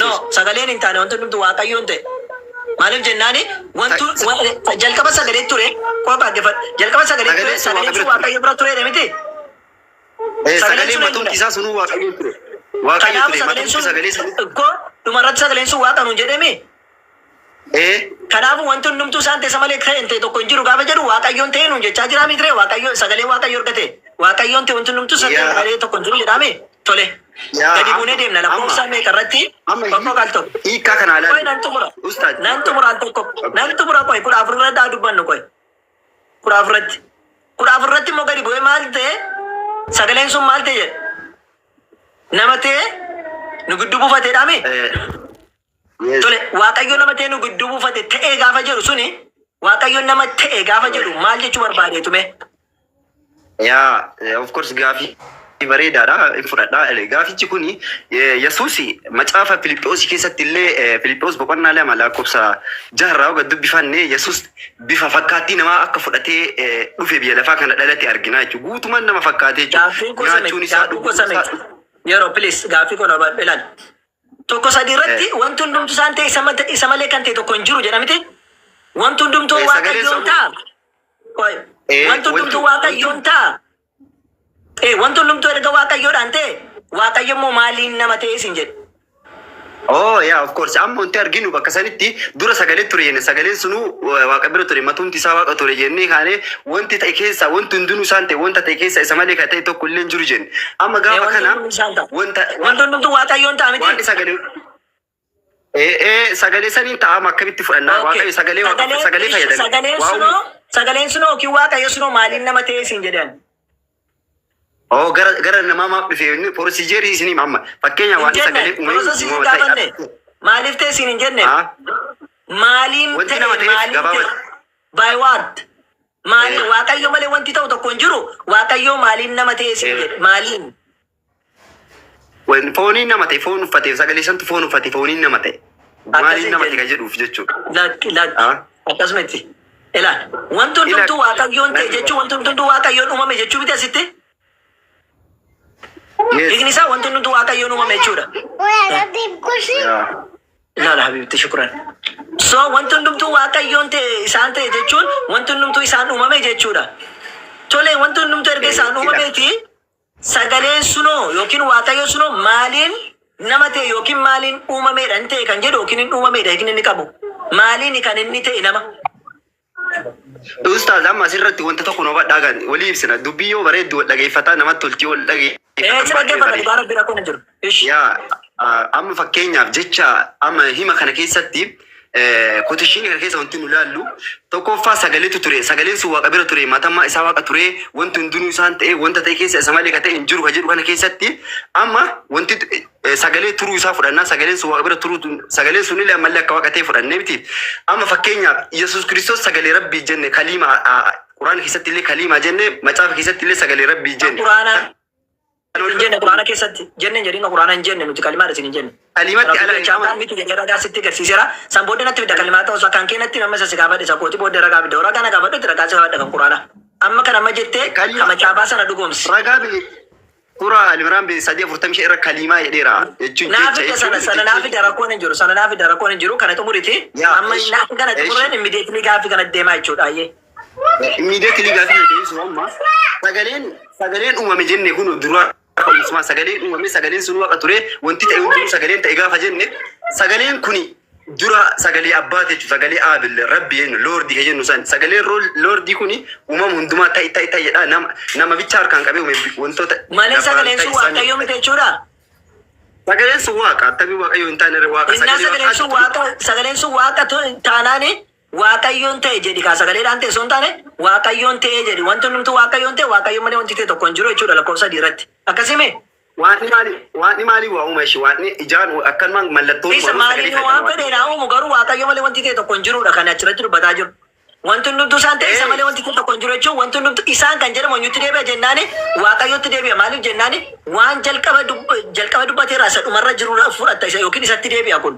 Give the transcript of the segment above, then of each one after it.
No, sagaleen hin taane wanti nuti waaqayyoon ta'e. Maaliif jennaani wantu jalqaba sagalee ture qofa jalqaba sagalee ture sagaleen waaqayyo bira ture miti. Sagalee matumti isaa sunu waaqayyo ture. Waaqayyo ture matumti sagalee sunu. Ko dhumarratti sagaleen sun waaqa nuun jedhame. Kanaafuu wanti hundumtuu isaan teessa malee kan ta'e tokko hin jiru gaafa jedhu waaqayyoon ta'e nuun jechaa jira miti waaqayyo sagalee waaqayyo argate waaqayyoon ta'e wanti hundumtuu sagalee tokko hin jiru jedhame tole. Gadi buunee deemna lakkoofsa meeqa irratti tokko qaal tokko. Hiikaa kana Qoy nan xumura. Nan xumura tokko. Nan xumura qoy kudha afur irratti haa dubbannu qoy. Kudha afurratti. Kudha afurratti immoo gadi bu'ee maal ta'e sagaleen sun maal ta'e jedhe. Nama ta'e nu gidduu buufateedhaami. Tole waaqayyo nama ta'e nu gidduu buufate ta'ee gaafa jedhu suni waaqayyo nama ta'e gaafa jedhu maal jechuu barbaadeetu mee? Of course gaafii bareedaadha fudhadha. Gaafichi kuni Yesuus macaafa Filiphos keessatti illee Filiphos boqonnaa lama lakkoofsa 6 irraa gad dubbifanne Yesuus bifa fakkaattii namaa akka fudhatee dhufe biyya lafaa kana dhalate argina jechuudha. Guutumaan nama fakkaatee jechuudha. Yeroo please gaafii kun ilaalu. Tokko sadii irratti wanti hundumtuu isaan ta'e isa malee kan ta'e tokko hin jiru jedhamite. Wanti hundumtuu waaqayyoon ta'a. Wanti hundumtuu waaqayyoon ta'a. Wanti hundumtuu erga waaqayyoodhaan ta'e waaqayyo immoo maaliin nama ta'e isin jedhe. Of course amma wanti arginu bakka sanitti dura sagalee ture jenne sagaleen sunu waaqa bira ture matumti isaa waaqa ture jennee kaanee wanti ta'e keessa wanti hundinuu isaan ta'e wanta ta'e keessa isa malee kan ta'e tokko illee hin jiru jenne. Amma gaafa kana wanti hundumtuu waaqayyoon ta'a miti. Wanti sagalee saniin ta'ama akkamitti fudhannaa waaqayyo sagalee fayyadame. Sagaleen sunoo yookiin waaqayyo sunoo maaliin nama ta'e isin jedhan. Gara namaa maaf dhufe procedure isin amma fakkeenya waan sagalee uumame maaliif ta'e isin hin jenne maaliin ta'e by what maaliin waaqayyo malee wanti ta'u tokko hin jiru waaqayyo maaliin nama ta'e isin jedhe maaliin fooniin nama ta'e foon uffate sagalee santu foon uffate fooniin nama ta'e maaliin nama ta'e jedhuuf jechuudha. Akkasumatti ilaal wanti hundumtuu waaqayyoon ta'e jechuun wanti hundumtuu waaqayyoon uumame jechuu miti asitti. Igni isaa wanti hundumtuu waaqayyoon uumame jechuudha. Ilaala Habiibti shukran. So wanti hundumtuu waaqayyoon ta'e isaan ta'e jechuun wanti hundumtuu isaan uumame jechuudha. Tole wanti hundumtuu erga isaan uumameeti sagaleen sunoo yookiin waaqayyo sunoo maaliin nama ta'e yookiin maaliin uumameedha hin ta'e kan jedhu yookiin hin uumameedha yookiin inni qabu maaliin kan inni ta'e nama. Ustaaz amma asirratti wanta tokko nu badhaagan walii ibsina dubbii yoo bareeddu wal dhageeffataa namatti tolchii wal amma fakkeenyaaf jecha amma hima kana keessatti kotishiin kana keessa wanti nu ilaallu tokkoffaa sagaleetu ture sagaleen sun waaqa bira ture matammaa isaa waaqa ture wanti hundinuu isaan ta'e wanta ta'e keessa isa malee kan ta'e hin jiru kan jedhu kana keessatti amma wanti sagalee turuu isaa fudhannaa sagaleen sun waaqa bira turuu sagaleen sun illee ammallee akka waaqa ta'e fudhannee miti amma fakkeenyaaf Yesuus Kiristoos sagalee rabbii jenne kaliima quraana keessatti illee kaliima jenne macaafa keessatti illee sagalee rabbii jenne. Jenne quraana keessatti jenne jedhina quraana hin jenne nuti kalimaa isin hin jenne. Kalimatti ala chaama miti jedhee ragaa sitti garsiiseera. San booda natti fida kalimaa ta'uu isaa kan keenyatti nama isa si gaafadhe isa kooti booda ragaa fida ragaa na gaafadhe itti ragaa si gaafadhe kan quraana. Amma kan amma jettee kama caabaa sana dhugoomsi. Ragaa bi Suuraa Al-Imraan 345 irra kalimaa jedheera jechuun jecha sana naafida rakkoon hin jiru sana naafida rakkoon hin jiru kana xumuriti amma naafi kana xumureen immediately gaafii kana deemaa jechuudha ayyee. Immediately gaafii deebisu amma sagaleen uumame jenne kun dura Usman sagaleen uumame sagaleen sun waaqa ture wanti ta'e hunduu sagaleen ta'e gaafa jenne sagaleen kuni dura sagalee abbaate jechuudha sagalee aabil rabbi jennu loordi jennu san sagalee loordi kuni uumama hundumaa ta'e jedha nama bicha harkaan qabee uume wantoota malee sagaleen sun waaqayyoo miti jechuudha. Sagaleen sun waaqa akkamii waaqayyoo hin taane waaqa sagaleen sun waaqa taanaani waaqayyoon ta'e jedhi kaa sagaleedhaan ta'e sun taane waaqayyoon ta'e jedhi wanti hundumtuu waaqayyoon ta'e waaqayyoon malee wanti ta'e tokko hin jiru jechuudha lakkoofsa dhiirratti akkasime. Waan maali waa uuma ishee waan ijaan akkanuma mallattoo isa maali waan fedheedha uumu garuu waaqayyo malee wanti ta'e tokko hin jirudha kan achirratti dubbataa jiru. Wanti hundumtuu isaan ta'e isa malee wanti ta'e tokko hin jiru jechuun wanti hundumtuu isaan kan jedhamu eenyutti deebi'a jennaani waaqayyotti deebi'a maaliif jennaani waan jalqaba dubbateera isa dhumarra jiru fudhatta isa yookiin isatti deebi'a kun.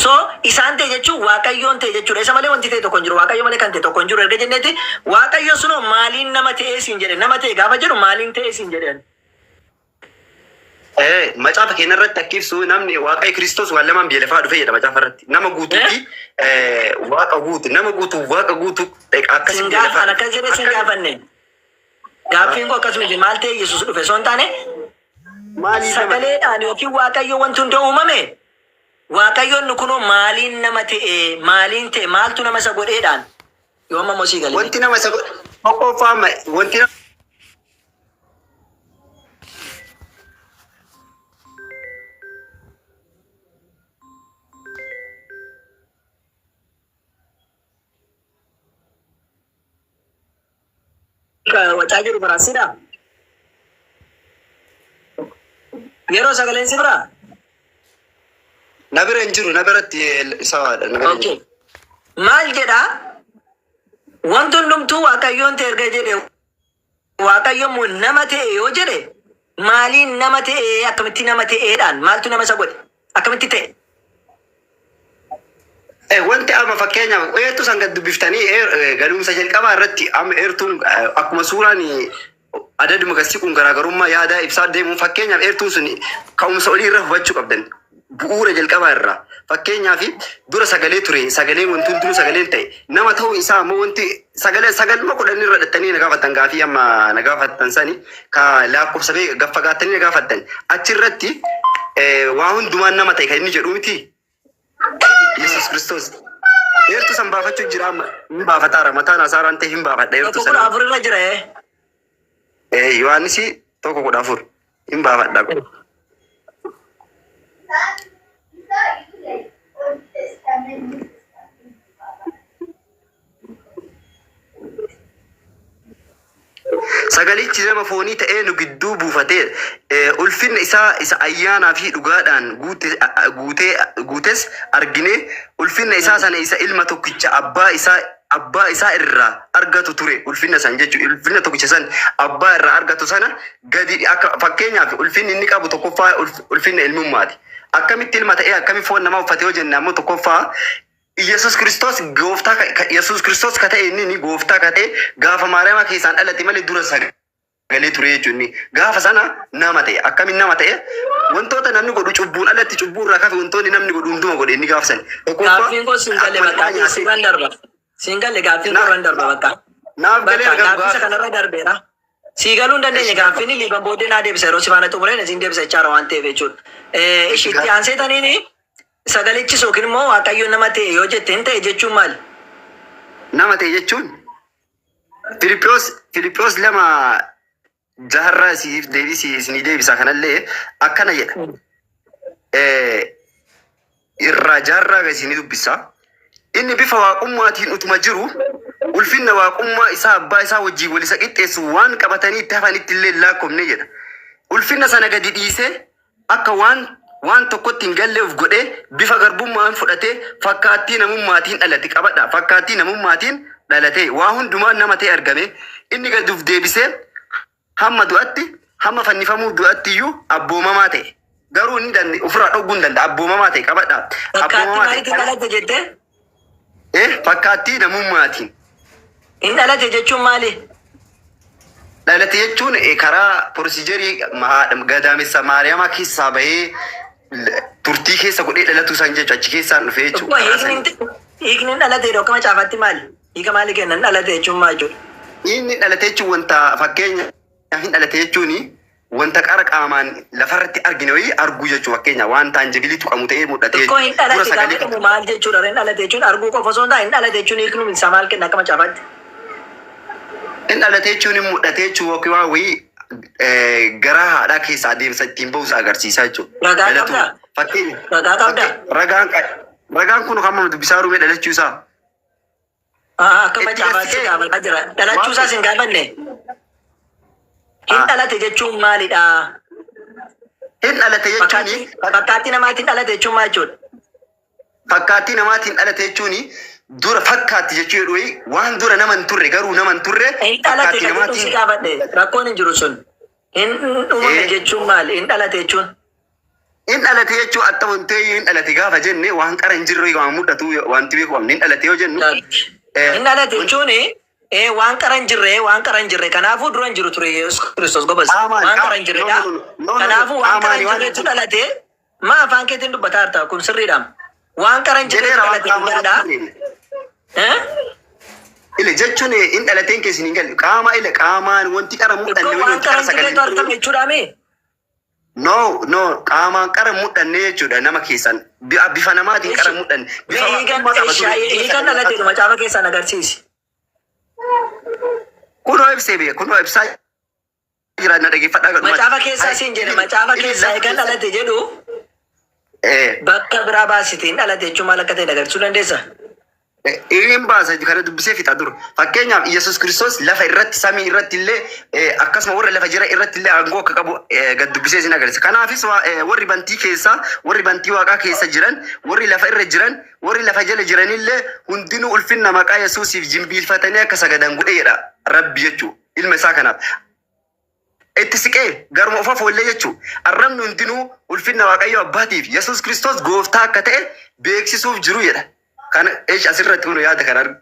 So isaan ta'e jechuun waaqayyoon ta'e jechuudha isa malee wanti ta'e tokko hin jiru waaqayyo malee kan ta'e tokko hin jiru erga jenneeti waaqayyo sunoo maaliin nama ta'e siin jedhe nama ta'e gaafa jedhu maaliin ta'e siin jedhe. macaafa keenya irratti akka ibsu namni Waaqayyo Kiristoos waan lamaan beelafaa dhufe jedha macaafa irratti. Nama guutuuti Waaqa guutu nama guutu Waaqa guutu akkasii beelafaa. Ana kan jedhe sin gaafanne. Gaaffiin koo akkasumatti maal ta'e Yesuus dhufe osoo hin taane sagaleedhaan yookiin Waaqayyo wanti hunda uumame Waaqayyoon kunoo maaliin nama ta'e maaliin ta'e maaltu nama isa godheedhaan yoo amma mosii galee. Wanti nama isa godhe qofaama wanti nama wacaa jiru biraasiidha. Yeroo sagaleen si biraa? na bira hin jiru na biratti sawaadha. Okay. Maal jedhaa? Wanti hundumtuu Waaqayyoon ta'e erga jedhe Waaqayyoon nama ta'e yoo jedhe maaliin nama ta'e akkamitti nama ta'eedhaan maaltu nama isa godhe akkamitti ta'e? Wanti amma fakkeenyaaf eertuu san gad dubbiftanii galumsa jalqabaa irratti amma eertuun akkuma suuraan adaduma gasii kun garaagarummaa yaada ibsaa deemuun fakkeenyaaf eertuun sun ka'umsa olii irra hubachuu qabdan. Bu'uura jalqabaa irraa fakkeenyaaf dura sagalee ture sagalee wanti hunduu sagaleen ta'e nama ta'uu isaa ammoo wanti sagaluma kudhan irra dhattanii na gaafatan gaafii amma na gaafatan sani ka lakkoofsa gaffagaatanii na gaafatan achirratti waa hundumaan nama ta'e kan inni jedhu miti. Yesus Kristos eertuu san baafachuu jira amma hin baafataara mataan hasaaraan ta'e hin baafadha eertuu sana. Tokko 14 irra jira Yohaannis tokko 14 hin baafadha. Sagalichi nama foonii ta'ee nu gidduu buufatee ulfinna isa ayyaanaa fi dhugaadhaan guutes argine ulfinna isaa sana isa ilma tokkicha abbaa isaa irraa argatu ture ulfinna san jechuudha. Ulfinna tokkicha san abbaa irraa argatu sana gadi akka fakkeenyaaf ulfinni inni qabu tokkoffaa ulfinna ilmummaati. Akkamitti ilma ta'ee akkamitti foon nama uffatee yoo jenne ammoo tokkoffaa Yesus Kristos gooftaa Yesus Kristos ka ta'e inni gooftaa ka ta'e gaafa Maariyaama keessaan dhalate malee dura sagalee ture jechuudha. Gaafa sana nama ta'e akkamitti nama ta'e wantoota namni godhu cubbuun alatti cubbuu irraa kafe wantoonni namni godhu hunduma godhe inni gaafsan. Gaaffiin koo singalee bakka siban darba. Singalee gaaffiin koo ran darba bakka. Naaf galee gaaffisa kanarra darbeera. Siigaluu hin dandeenye gaaffiin liiban booddee naa deebisa yeroo sifaana xumureen isin deebisa jechaadha waan ta'eef jechuudha. Itti aanseetaniini sagalichi yookiin immoo Waaqayyoon nama ta'e yoo jetteen ta'e jechuun maali? Nama ta'e jechuun Filiphos 2:6 siif isinii deebisa kanallee akkana jedha. Irraa 6 isinii dubbisa. Inni bifa waaqummaatiin utuma jiru ulfinna waaqummaa isaa abbaa isaa wajjin wal isa qixxeessu waan qabatanii itti hafanitti illee laakkomne jedha. Ulfinna sana gadi dhiisee akka waan tokkotti hin galle of godhee bifa garbummaan fudhatee fakkaattii namummaatiin dhalate qabadha. Fakkaattii namummaatiin dhalate waa hundumaan nama ta'e argame inni gadi of deebisee hamma fannifamuu du'atti iyyuu abboomamaa ta'e. Garuu inni ofirraa dhowwuu hin danda'a abboomamaa ta'e qabadha. Fakkaattii maaliitiin dhalate jettee? Fakkaattii namummaatiin. Hin dhalate jechuun maali? Dhalate jechuun karaa porosiijerii gadaamessa Maariyaama keessaa bahee turtii keessa godhee dhalatu san jechuudha. Achi keessaan dhufee jechuudha. Hiikni dhalate yeroo akkama caafaatti maali? Hiika maali kennan dhalate jechuun maal jechuudha? Inni dhalate jechuun wanta fakkeenya hin dhalate jechuun wanta qara qaamaan lafarratti argine wayii arguu jechuudha. Fakkeenya waan taanjibilii tuqamu ta'ee mul'ate. Tokko hin dhalate gaafa maal jechuudha? Hin dhalate jechuun arguu qofa osoo hin taane hin dhalate jechuun hiikni isaa maal kenna akkama caafaatti? Hin dhalate jechuun mul'ate jechuun yookiin waa wayii garaa haadhaa keessaa adeemsa ittiin bahus agarsiisa jechuudha. Ragaa qabdaa? Fakkeenya. Ragaa qabdaa? Ragaan kun hamma dubbisaa rumee dhalachuu isaa. Akkama caafaatti gaafachaa jira. Dhalachuu isaas hin gaafanne. Hin dhalate jechuun maalidha? Hin dhalate jechuun fakkaattii namaatiin dhalate jechuun maal jechuudha? Fakkaattii namaatiin dhalate jechuun dura fakkaatti jechuu waan dura nama hin turre garuu nama hin turre hin dhalate jechuun si gaafadhe rakkoon hin jiru sun hin uumame jechuun maali? Hin dhalate jechuun? Hin dhalate jechuun akka wantee hin dhalate gaafa jenne waan qara hin jirre waan mul'atu wanti beekamu hin dhalate yoo jennu. Hin dhalate jechuun waan qaran jirre kanaafuu duran jiru ture Yesuus Kiristoos gobas waan qaran jirredha. Kanaafuu waan qaran jirretu dhalate maa afaan keetiin dubbataa harta kun sirriidhaan waan qaran jirretu dhalate dhugaadha. Ile jechuun in dhalateen keessin hin galle qaamaan wanti qara mudhanne waan qaran jirretu argame jechuudhaami. No qaamaan qara mudhanne jechuudha nama keessan bifa namaatiin qara mudhanne. Hiikan dhalate macaafa keessaan agarsiisi. Kunoo ibsee biyya kunoo ibsaa jira na dhaggeeffadhaa. Macaafa keessaa siin jedhe macaafa keessaa eegan dhalate jedhu bakka biraa baasitiin dhalate jechuun maal akka ta'e agarsiisuu dandeessa. Inni baasa kana dubbisee fixa dur. Fakkeenyaaf Yesuus Kiristoos lafa irratti samii irratti illee akkasuma warra lafa jira irratti illee aangoo akka qabu gad dubbisee isin agarsiisa. Kanaafis warri bantii keessa warri bantii waaqaa keessa jiran warri lafa irra jiran warri lafa jala jiranillee hundinuu ulfinna maqaa Yesuusiif jimbiilfatanii akka sagadan godheedha Rabbi jechuu ilma isaa kanaaf. Itti siqee garuma ofa foollee jechuu arrabni hundinuu ulfinna waaqayyo abbaatiif Yesuus Kiristoos gooftaa akka ta'e beeksisuuf jiru jedha. Kan asirratti kun yaada kan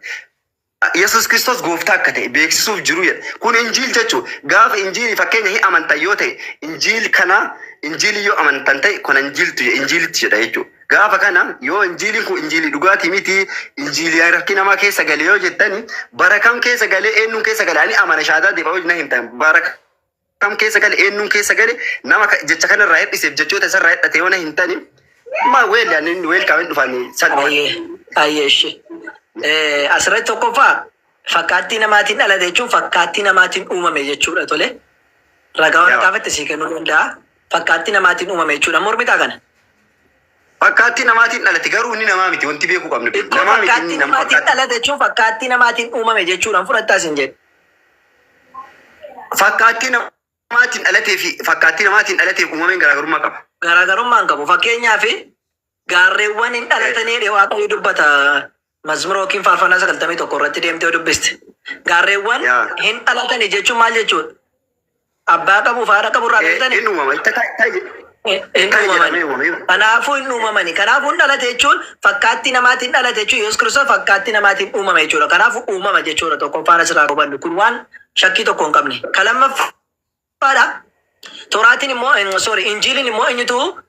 Yesuus Kiristoos gooftaa akka ta'e beeksisuuf jiru jedha. Kun injiil jechuudha. Gaafa injiilii fakkeenya hin amantan yoo ta'e injiil kana injiilii yoo amantan ta'e kun injiilitti jedha jechuudha. Gaafa kana yoo injiiliin kun injiilii dhugaatii miti injiilii harki namaa keessa galee yoo jettani bara kam keessa galee eenyuun keessa galee ani amana shaadaa deemaa hojii na himtan bara kam keessa galee eenyuun keessa galee nama jecha kanarraa hedhiseef jechoota isarraa hedhate yoo na himtani maa weel kaawwan dhufanii sadii. Ayyeeshi. Asirratti tokkoffaa fakkaattii namaatiin dhalate jechuun fakkaattii namaatiin uumame jechuudha tole. Ragaa waan qaafatti sii kennuu danda'a. Fakkaattii namaatiin uumame jechuudha. Mormitaa kana. Fakkaattii namaatiin dhalate garuu inni namaa miti wanti beekuu qabnu. Fakkaattii namaatiin dhalate jechuun fakkaattii namaatiin uumame jechuudhaan fudhattaas hin jedhu. Fakkaattii namaatiin dhalatee fi fakkaattii namaatiin dhalateef uumameen garaagarummaa qaba. Garaagarummaa hin qabu. Fakkeenyaaf gaarreewwan hin dhalatanii waaqayyo dubbata. Mazmura yookiin faarfannaa 91 irratti deemtee dubbiste. Gaarreewwan hin dhalatanii jechuun maal jechuudha? Abbaa qabuuf haadha qabu irraa dhalatanii. Inni uumama. Kanaafuu hin uumamani. Kanaafuu hin dhalate jechuun fakkaattii namaatiin dhalate jechuun Yesuus Kiristoos fakkaattii namaatiin uumame jechuudha. Kanaafuu uumama jechuudha tokkoffaan asirraa hubannu. Kun waan shakkii tokko hin qabne. Kan lammaffaadha. Tooraatiin immoo injiiliin immoo eenyutu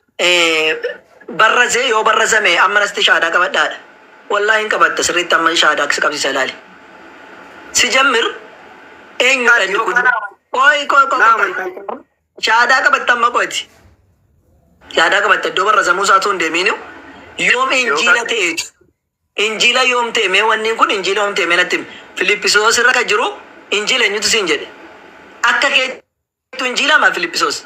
barrazee yoo barrazame ammanasti shaadaa qabadhaadha. Wallahi hin qabatta sirriitti amma shaadaa akka qabsiisa ilaali. Si jammir eenyudha inni kun? Qoy. Shaadaa qabatta amma qoyti. Shaadaa qabatta iddoo barrazamuu isaatu hin deeminu. Yoom injiila ta'eetu. Injiila yoom ta'e mee wanni kun injiila yoom ta'e mee natti Filiippisoos irra kan jiru injiila eenyutu siin jedhe. Akka keetu injiila maa Filiippisoos?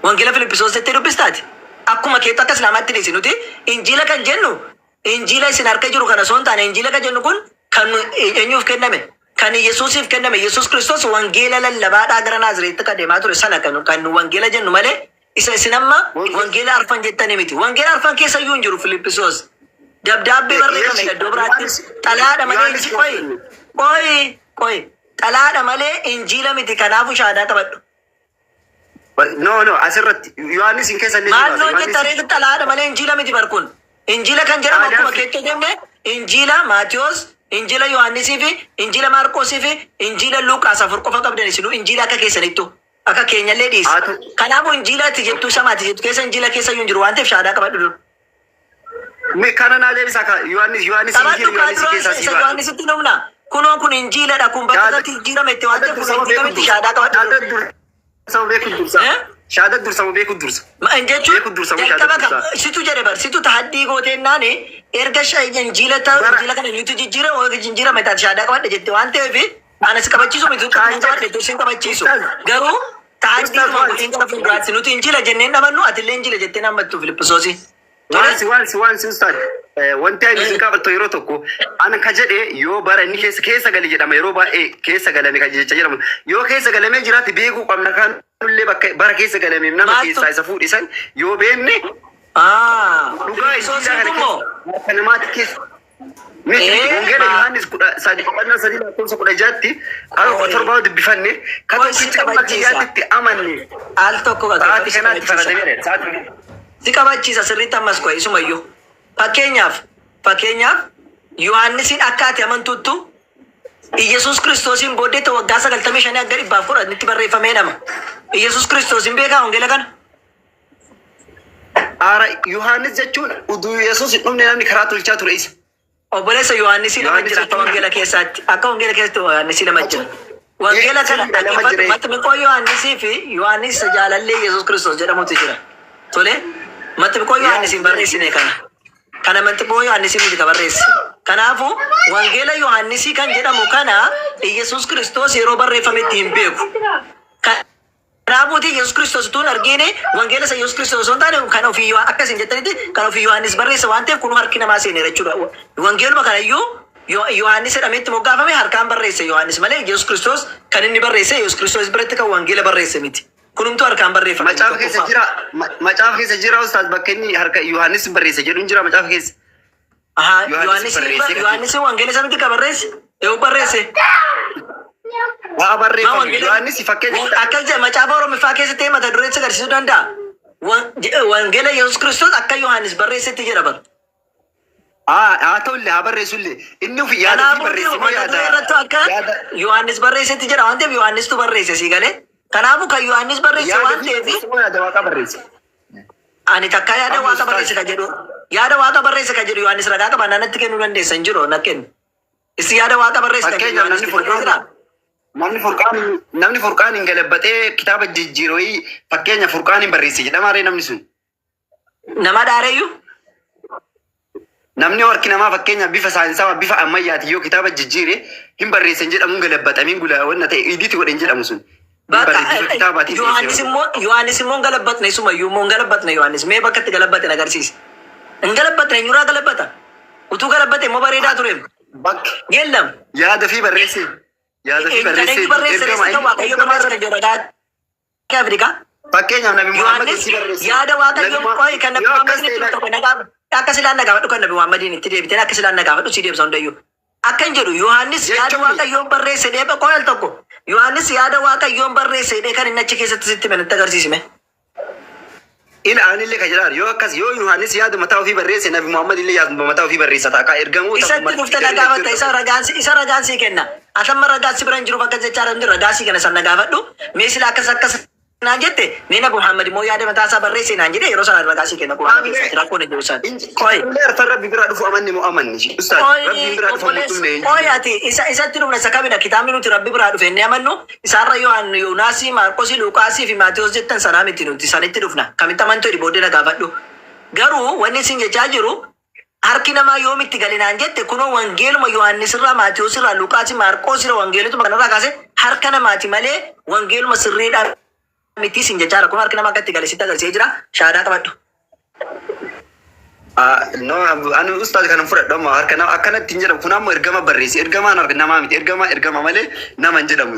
Wangeela Filiippisoos jettee dubbistaati. Akkuma keetu akka islaamaatti dhiisi nuti injiila kan jennu injiila isin harka jiru kana osoo hin taane injiila kan jennu kun kan eenyuuf kenname kan Yesuusiif kenname Yesuus Kiristoos wangeela lallabaadhaa gara Naazreetti kan deemaa ture sana kan wangeela jennu malee isa isin amma wangeela arfan jettanii miti. Wangeela arfan keessa iyyuu hin jiru Filiippisoos. Dabdaabbee barreeffame iddoo biraatti xalaadha malee qoy xalaadha malee injiila miti kanaafuu shaadaa qabadhu. No, asirratti Yohaannis hin keessa maaloo jettanii xalaadha malee injiila miti barkun. Injiila kan jedhamu akkuma keettoo deemne injiila Maatiyos, injiila Yohaannisii fi injiila Maarqoosii fi injiila Luuqaas afur qofa qabdan isinu injiila akka keessanittu akka keenyallee dhiisi. Kanaafuu injiilatti jettuu samaati jettu keessa injiila keessa iyyuu hin jiru waan ta'eef shaadaa qabadhu dur. Kana naa deebisa ka Yohaannis Yohaannisitti numna. Kunoo kun injiiladha kun bakka jijjiirame itti waan ta'eef injiila miti shaadaa qabadhu. Shaadaa dursamu beeku dursa. Jechuun jalqaba situ jedhe bar situ tahaddii gooteennaan erga injiila kana nuti jijjiira jijjiirame taate shaadaa qabadhe jette waan ta'eef anas qabachiisu miti qabadhe dursin qabachiisu. Garuu tahaddii gooteen gara fuulduraatti nuti injiila jenneen dhabannu atillee injiila jettee nammattu Filippisiyoosii. Wanti ustaad wanti ani isin qabattu yeroo tokko ana ka jedhe yoo bara inni keessa gale jedhama yeroo baay'ee keessa galame ka jecha jedhama yoo keessa galamee jiraate beekuu qabna kanullee bakka bara keessa galame nama keessaa isa fuudhisan yoo beekne dhugaa isaa kana namaatti keessa wangeela Yohaannis 3:3 akka torba dubbifanne ka tokkicha bakkiyaatti amanne al tokko saati kanaatti faradamee si qabachiisa sirriitti ammas qo'e isumayyuu fakkeenyaaf Yohaannisiin akka ati amantuuttu Yesus Kristoosin booddee ta'u waggaa 95 akka 110 barreeffamee nama. Yesus Kristoosin beekaa wangeela kana. Ara Yohaannis jechuun uduu Yesuus hin dhumne namni karaa tolchaa ture isa. Obboleessa Yohaannisii lama jira akka wangeela keessaatti. Akka wangeela keessatti Yohaannisii lama jira. Wangeela kana Maximiqoo Yohaannisii fi Yohaannis jaalallee Yesus Kiristoos jedhamutu jira. Tole Maximiqoo Yohaannisiin barreessine kana. Kana Maximiqoo Yohaannisiin miti ka barreesse. Kanaafuu wangeela Yohaannisii kan jedhamu kana Yesus Kiristoos yeroo barreeffametti hin beeku. Kanaafuu Yesus Kiristoos tuun argine wangeela Yesus Kiristoos on taane kan ofii akkasiin jettanitti kan ofii Yohaannis barreesse waan ta'eef kun harki namaa seeneera jechuudha. Wangeeluma kana iyyuu Yohaannis jedhametti moggaafame harkaan barreesse Yohaannis malee Yesus Kiristoos kan inni barreesse Yesus Kiristoos biratti kan wangeela barreesse miti. Kunumtu harkaan barreeffame. Macaafa keessa jira ustaas bakka inni harka Yohaannis barreesse jedhu jira macaafa keessa. Yohaannis wangeela sanatti ka barreesse yoo barreesse. Waa barreeffame Yohaannis fakkeenya akka jedha macaafa Oromiffaa keessatti mata dureessa agarsiisuu danda'a. Wangeela Yesus Kiristoos akka Yohaannis barreessetti jedha bara. haa ta'ullee haa barreessullee inni ofii yaada ofii barreesse moo yaada akka Yohaannis barreessetti jedha waan ta'eef Yohaannistu barreesse sii galee. Kanaafuu kan Yohaannis barreesse waan ta'eef yaada waaqa barreesse. Ani takka yaada waaqa barreesse ka jedhu yaada waaqa barreesse ka jedhu Yohaannis ragaa qaba natti kennuu dandeessan jiru na kennu. Isi yaada waaqa barreesse ka jedhu namni furqaan hin galabbatee kitaaba jijjiiroo fakkeenya furqaan hin barreesse jedhamaaree namni sun. Nama dhaareeyyuu. Namni harki namaa fakkeenya bifa saayinsaa bifa ammayyaati yoo kitaaba jijjiire hin barreessan jedhamuun galabbatameen gula wanna ta'e idiiti godhan jedhamu sun. Yohaannis immoo galabbatne sumayyuu immoo galabbatne Yohaannis mee bakka itti galabbate agarsiisi. Hin galabbatne eenyuraa galabbata. Utuu galabbate immoo bareedaa ture. Bakka. Geellam. Yaada fi barreesse. Yaada fi barreesse. Fakkeenyaaf Nabi Muhammad si barreesse. Yaada waaqayyo qo'i kan Nabi Muhammad akka silaan nagaafadhu kan Nabi Muhammadiin itti deebitee akka silaan nagaafadhu si deebisa hundayyuu. Akkan jedhu Yohaannis yaada waaqayyoon barreesse dheeba qo'el tokko. Yohaannis yaada waaqayyoon barreesse dhee kan inni achi keessatti sitti manatti agarsiisime. Ila anillee ka jedhaan yoo akkas yoo Yohaannis yaada mataa ofii barreesse Nabi Muhammad illee yaada mataa ofii barreessa ta'a ergamuu isatti dhufte nagaafatta isa ragaansi kenna. Atamma ragaansi biraan jiru bakka jechaa hundi ragaansi kenna san nagaafadhu mee sila akkas naan jette mee Nabi Muhammad immoo yaada mataa isaa barreesse naan jedhe yeroo sana ragaansi kenna Qur'aana keessatti rakkoon hin jiru san. Qoy. Rabbi biraa dhufu amanni moo amanni? Ustaaz Rabbi biraa dhufu amanni. Qoy ati isatti dhufna isa kamidha kitaabni nuti Rabbi biraa dhufe inni amannu isaarra Yoonaasii Maarqosii Luuqaasii fi Maatiyos jettan sanaa miti nuti sanitti dhufna kamitti amantuu booddee nagaafadhu. Garuu wanni isin jechaa jiru harki namaa yoomitti galinaan jette kunoo wangeeluma Yohaannis irraa Maatiyos irraa Luuqaasii Maarqos irraa wangeelotuma kanarraa kaase harka namaati malee wangeeluma sirriidhaan miti isin jechaa kun harki namaa akkatti gale sitti agarsiisee jira shaadaa qabadhu. No, anu ustaz kan fudhadhu amma harka nama akkanatti hin jedhamu kun ammoo ergama barreesse ergamaan harka namaa miti ergama malee nama hin jedhamu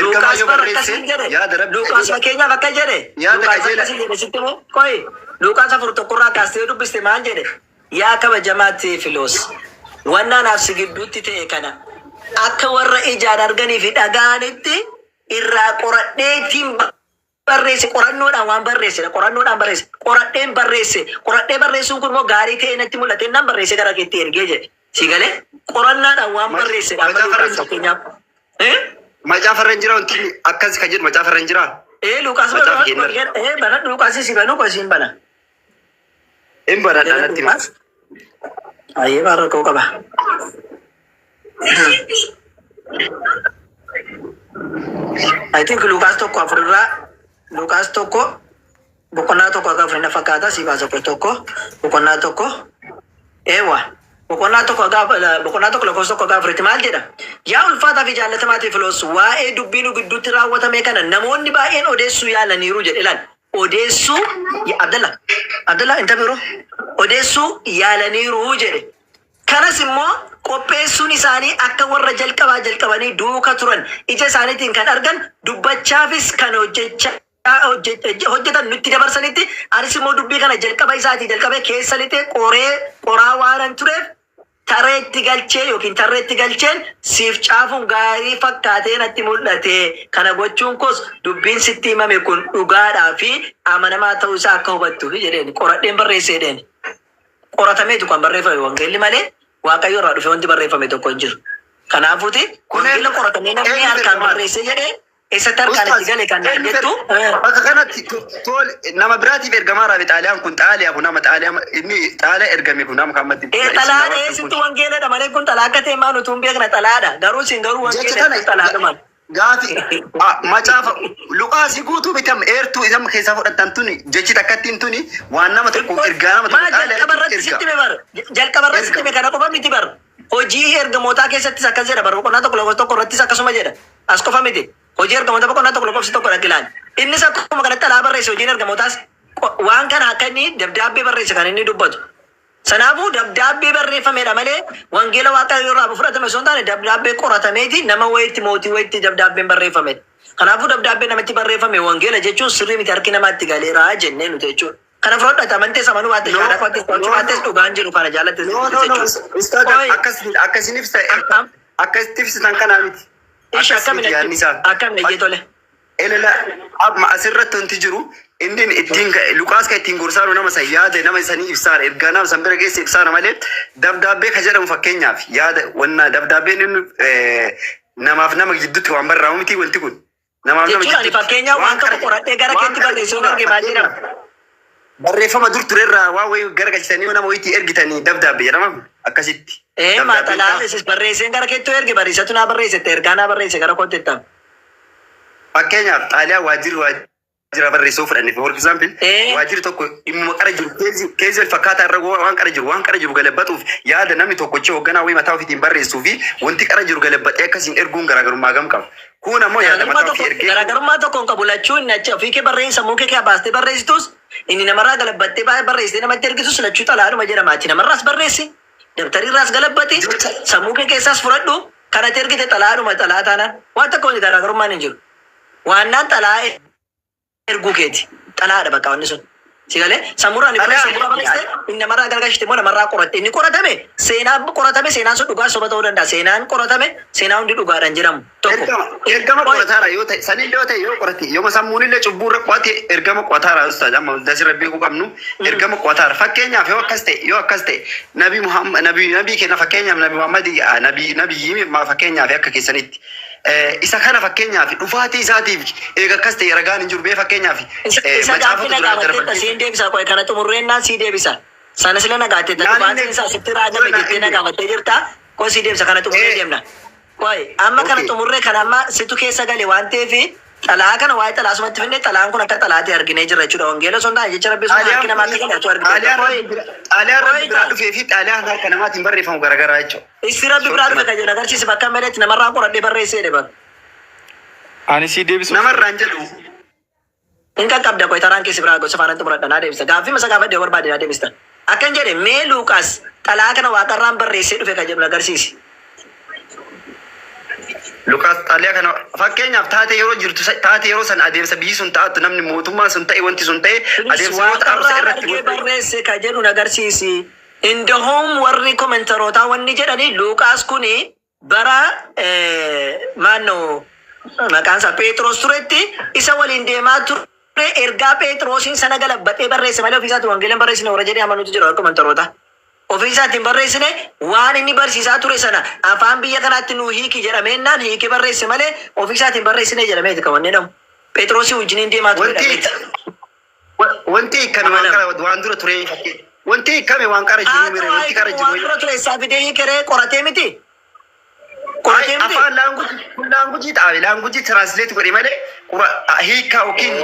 ergama yoo barreesse yaada Rabbi Luuqaas fakkeenyaaf akka jedhe Luuqaas 4:1 kaastee dubbiste maal jedhe yaa kabajamaatti filoos wannaan asi gidduutti ta'e kana akka warra ijaan arganii fi dhagaanitti irraa qoradheetiin barreesse qorannoodhaan waan barreesse qoradheen barreessuun kun immoo gaarii ta'e natti mul'ate nan barreesse gara keetti ergee jedhe si galee qorannaadhaan waan barreesse macaafarra hin jira wanti akkas ka jedhu macaafarra hin jira. Luuqaas bana Luuqaas si banuu qosiin bana. Hin bana dhalatti maas. Ayyee baarra koo qaba. I think Luuqaas tokko afurraa Luuqaas tokko boqonnaa tokko akka afurii na fakkaata si baasa tokko boqonnaa tokko eewa boqonnaa tokko lakkoofsa tokko akka afuritti maal jedha yaa ulfaataa fi jaallatamaatiif filoos waa'ee dubbii nu gidduutti raawwatame kana namoonni baay'een odeessuu yaalaniiru jedhe ilaal odeessuu Abdallah inta odeessuu yaalaniiru jedhe kanas immoo qopheessuun isaanii akka warra jalqabanii duuka turan ija isaaniitiin kan argan dubbachaafis kan hojjetan nutti dabarsanitti anis immoo dubbii kana jalqaba isaatii jalqabee keessa lixee qoraa waanan tureef tarreetti galchee yookiin tarreetti galcheen siif caafuun gaarii fakkaatee natti mul'ate kana gochuun koos dubbiin sitti himame kun dhugaadhaa fi amanamaa ta'uu isaa akka hubattuuf jedheen qoradheen barreessee jedheen qoratameetu kan barreeffame wangeelli malee waaqayyo irraa dhufe wanti barreeffame tokko hin jiru. Kanaafuuti wangeela qoratamee namni harkaan barreessee jedhee eessatti harkaan itti gale kan jettu. Bakka kanatti nama biraatiif ergamaa raabe xaaliyaan kun xaaliyaa kun nama xaaliyaa inni xaaliyaa ergame kun nama kammatti. Xalaadha eessitti wangeeladha malee kun xalaa akka ta'e maan utuu hin beekna xalaadha garuu siin garuu wangeela xalaadha maal. Gaafi macaafa Luqaasii guutuu bitam eertuu isam keessaa fudhatan tuni jechi takkattiin tuni waan nama tokko ergaa nama tokko jalqabarratti sitti hime kana qofa miti bar hojii ergamootaa keessattis akkas jedha bar boqonnaa tokko lakkoofsa tokko irrattis akkasuma jedha as qofa miti hojii ergamoota boqonnaa tokko lakkoofsa tokko irratti ilaali innis akkuma kanatti alaa barreesse hojiin ergamootaas waan kana akka inni dabdaabbee barreesse kan inni dubbatu. Sanaafuu dabdaabbee barreeffamedha malee wangeela waaqayyoo irraa fudhatame osoo hin taane dabdaabbee qoratameeti nama wayitti mootii wayitti dabdaabbeen barreeffamedha. Kanaafuu dabdaabbee namatti barreeffame wangeela jechuun sirrii miti harki namaatti galeeraa jennee nuti jechuudha. Kana fudhadhata amantees amanuu waatte shaadhaa waatte qo'achuuwaattes dhugaan jiru kana jaallattes jechuudha. Akkasiniif akkasitti ibsitan kanaa miti. Ishi akkamiin iyyee tole. Elala amma asirratti wanti jiru inni ittiin Luqaas kan ittiin gorsaanu nama san yaada nama sanii ibsaadha ergaa nama san bira geesse ibsaana malee dabdaabbee kan jedhamu fakkeenyaaf yaada wanna dabdaabbeen inni namaaf nama gidduutti waan barraamu miti wanti kun namaaf nama gidduutti fakkeenyaaf waan tokko qoradhee gara keetti barreessuun argamaa jira. Barreeffama dur turerraa waan wayii gara galchitanii nama wayiitti ergitanii dabdaabbee jedhama akkasitti. Maaxalaa barreesseen gara keetti erge barreessatu naa barreessette ergaa naa barreesse gara kotteetta. Fakkeenyaaf xaaliyaa waajjira barreessuu fudhanne for example waajjirri tokko dhimma qara jiru keessa fakkaataa irra waan qara jiru galabbatuuf yaada namni tokkochi hoogganaa wayii mataa ofiitiin barreessuu fi wanti qara jiru galabbatee akkasiin erguun garaagarummaa gam qaba. Kun ammoo yaada mataa ofii ergee garaagarummaa tokkoon qabu lachuun nacha ofii kee barreessa muukee kee baastee barreessitus inni namarraa galabbattee barreessitee namatti ergitus lachuu xalaadhuma jedhama achi namarraas barreessi dabtariirraas galabbate sammuu kee keessaas fudhadhu kanatti ergite xalaadhuma xalaa taanaan waan tokkoon garaagarummaan hin jiru. Waannaan xalaa erguu keeti xalaadha bakka wanni sun sigalee sammuraan barreessite inni namarraa gargaashite immoo namarraa qoratte inni qoratame seenaan sun dhugaa soba ta'uu danda'a seenaan qoratame seenaa hundi dhugaadhaan jedhamu tokko. Ergama qorataara yoo ta'e sanii yoo ta'e yoo qorate yoo sammuun illee cubbuurra qo'ate ergama qorataara ustaad amma dasirra beekuu qabnu ergama qorataara fakkeenyaaf yoo akkas ta'e nabii Muhammad nabii kenna fakkeenyaaf nabii Muhammad nabii fakkeenyaaf akka keessanitti. Isa kana fakkeenyaaf dhufaatii isaatiif eega akkas ta'e ragaan hin jiru bee fakkeenyaaf isa gaaffii nagaamattee siin deebisa qo'e kana xumurreennaan sii deebisa sana sila nagaattee dhufaatiin isaa sitti raagame jettee nagaamattee jirta qo'e sii deebisa kana xumurree deemna qo'e amma kana xumurree kana amma situ keessa gale waan ta'eef xalaa kana waa'ee xalaa sumatti finne xalaan kun akka xalaatee arginee jira jechuudha wangeela sun ta'a jecha rabbi sun harki namaatti galatu argite xaaliyaan rabbi biraa dhufee fi xaaliyaan harka namaatiin barreeffamu garaagaraa jechuudha. Isi rabbi biraa dhufe kan jedhu agarsiisa bakka maleetti namarraa qoradhee barreessee dheeban. Ani si deebisu. Namarraan jedhu. Hin qaqqabda qo'e taraan keessi biraa gosa faanatti muradha naa deebisa gaaffii masa gaafadhe yoo barbaade naa deebista. Akkan jedhe mee Luuqaas xalaa kana waaqarraan barreessee dhufe kan jedhu agarsiisi. Luqaas xaaliyaa kana fakkeenyaaf taatee yeroo jirtu taatee yeroo san adeemsa biyyi sun ta'attu namni mootummaa sun ta'e wanti sun ta'e adeemsa yoo ta'arsa irratti barreesse kan jedhu agarsiisi. Indahoom warri komentarootaa wanni jedhani Luuqaas kuni bara maannoo maqaan isaa Pheexroos turetti isa waliin deemaa ture ergaa Pheexroosiin sana galabbatee barreesse malee ofiisaatti wangeelaan barreessine warra jedhee amanuutu jira komentarootaa. Ofiisaatiin barreessine waan inni barsiisaa ture sana afaan biyya kanaatti nuu hiiki jedhameennaan hiiki barreesse malee ofiisaatiin barreessine jedhameeti kan wanni dhamu. Pheexroosii wajjiniin deemaa ture dhameeti. Wanti akkami waan dura ture wanti akkami waan qara jiru mere wanti qara jiru. Waan dura ture isaa fidee hiikeree qoratee miti. Afaan laangujii ta'e laangujii translate godhe malee hiikaa yookiin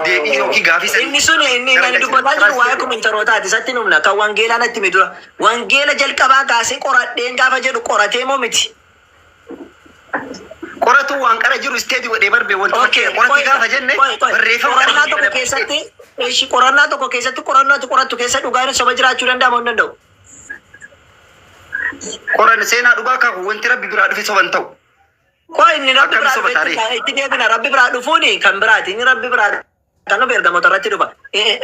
deebii yookiin gaafii sanii. Inni sun inni dubbataa jiru waa'ee komentarootaati isatti numna kan wangeelaa natti midura. Wangeela jalqabaa kaasee qoradheen gaafa jedhu qoratee moo miti? Qoratu waan qara jiru isteetii godhee barbee wanti qoratee gaafa jenne barreeffama qorannaa tokko keessatti qorannaa tokko keessatti qorattu keessa dhugaan soba jiraachuu danda'a moo hin danda'u? Qoran seenaa dhugaa kaku wanti rabbi biraa dhufe soban ta'u. Qoy inni rabbi biraa dhufe itti deebina rabbi biraa dhufuuni kan biraati inni rabbi biraa kan of ergamoota irratti dhufa.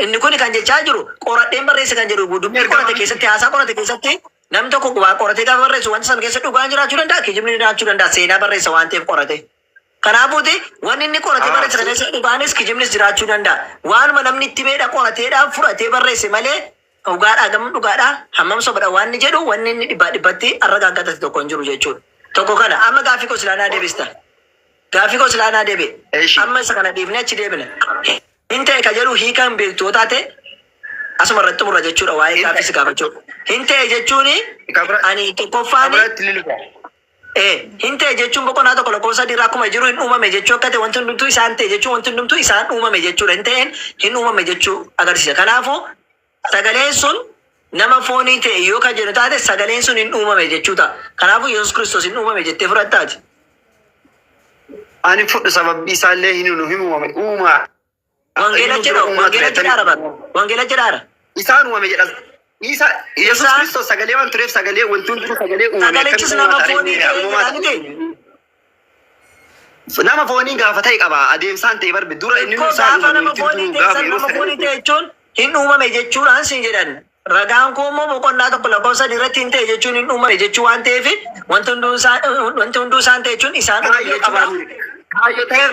Inni kun kan jechaa jiru qoradheen barreesse kan jedhu dubbii qorate keessatti haasaa qorate keessatti namni tokko qoratee gaafa barreessu wanti sana keessa dhugaan jiraachuu danda'a kijibni jiraachuu danda'a seenaa barreessa waan ta'eef qorate. Kanaafuuti wanni inni qoratee barreesse kana keessa dhugaanis kijibnis jiraachuu danda'a. Waanuma namni itti meedha qorateedhaan fudhatee barreesse malee dhugaadhaa gama dhugaadhaa hammam sobadha waan inni jedhu wanni inni dhibbatti arra gaaggatatti tokko hin jiru jechuudha. Tokko kana amma gaaffii koo silaanaa deebista. Gaaffii koo silaanaa deebi. Eeshi. Amma isa kana deebinee achi deebina. Hin ta'e ka jedhu hiikaan beektuu taate asuma irratti xumura jechuudha waa'ee gaaffii si gaafachuu. Hin ta'e jechuun ani tokkoffaani hin ta'e jechuun boqonnaa tokko lakkoofsa sadii irraa akkuma jiru hin uumame jechuu akka ta'e wanti hundumtuu isaan ta'e jechuun wanti hundumtuu isaan uumame jechuudha. Hin ta'een hin uumame jechuu agarsiisa. Kanaafuu sagaleen sun nama foonii ta'e yoo kan jedhu taate sagaleen sun hin uumame jechuudha. Kanaafuu Yesuus Kiristoos hin uumame jettee fudhattaati. Ani fudhu sababni isaallee hin uumame uumaa. Wangeela jedhaara bara. Wangeela jedhaara. Isaan uumame jedha. Yesuus Kiristoos sagalee waan tureef sagalee wanti hunduu sagalee uumame. Sagalichis nama foonii ta'e jedhaani ta'e. Nama foonii gaafa ta'e qaba adeemsaan ta'e barbe dura inni gaafa nama foonii ta'e jechuun hin uumame jechuudhaan siin jedhan. Ragaan koo immoo boqonnaa tokko lakkoofsa irratti hin ta'e jechuun hin uumame jechuu waan ta'eef wanti hunduu isaan ta'e jechuun isaan uumame jechuudha. Kaayyoo ta'eef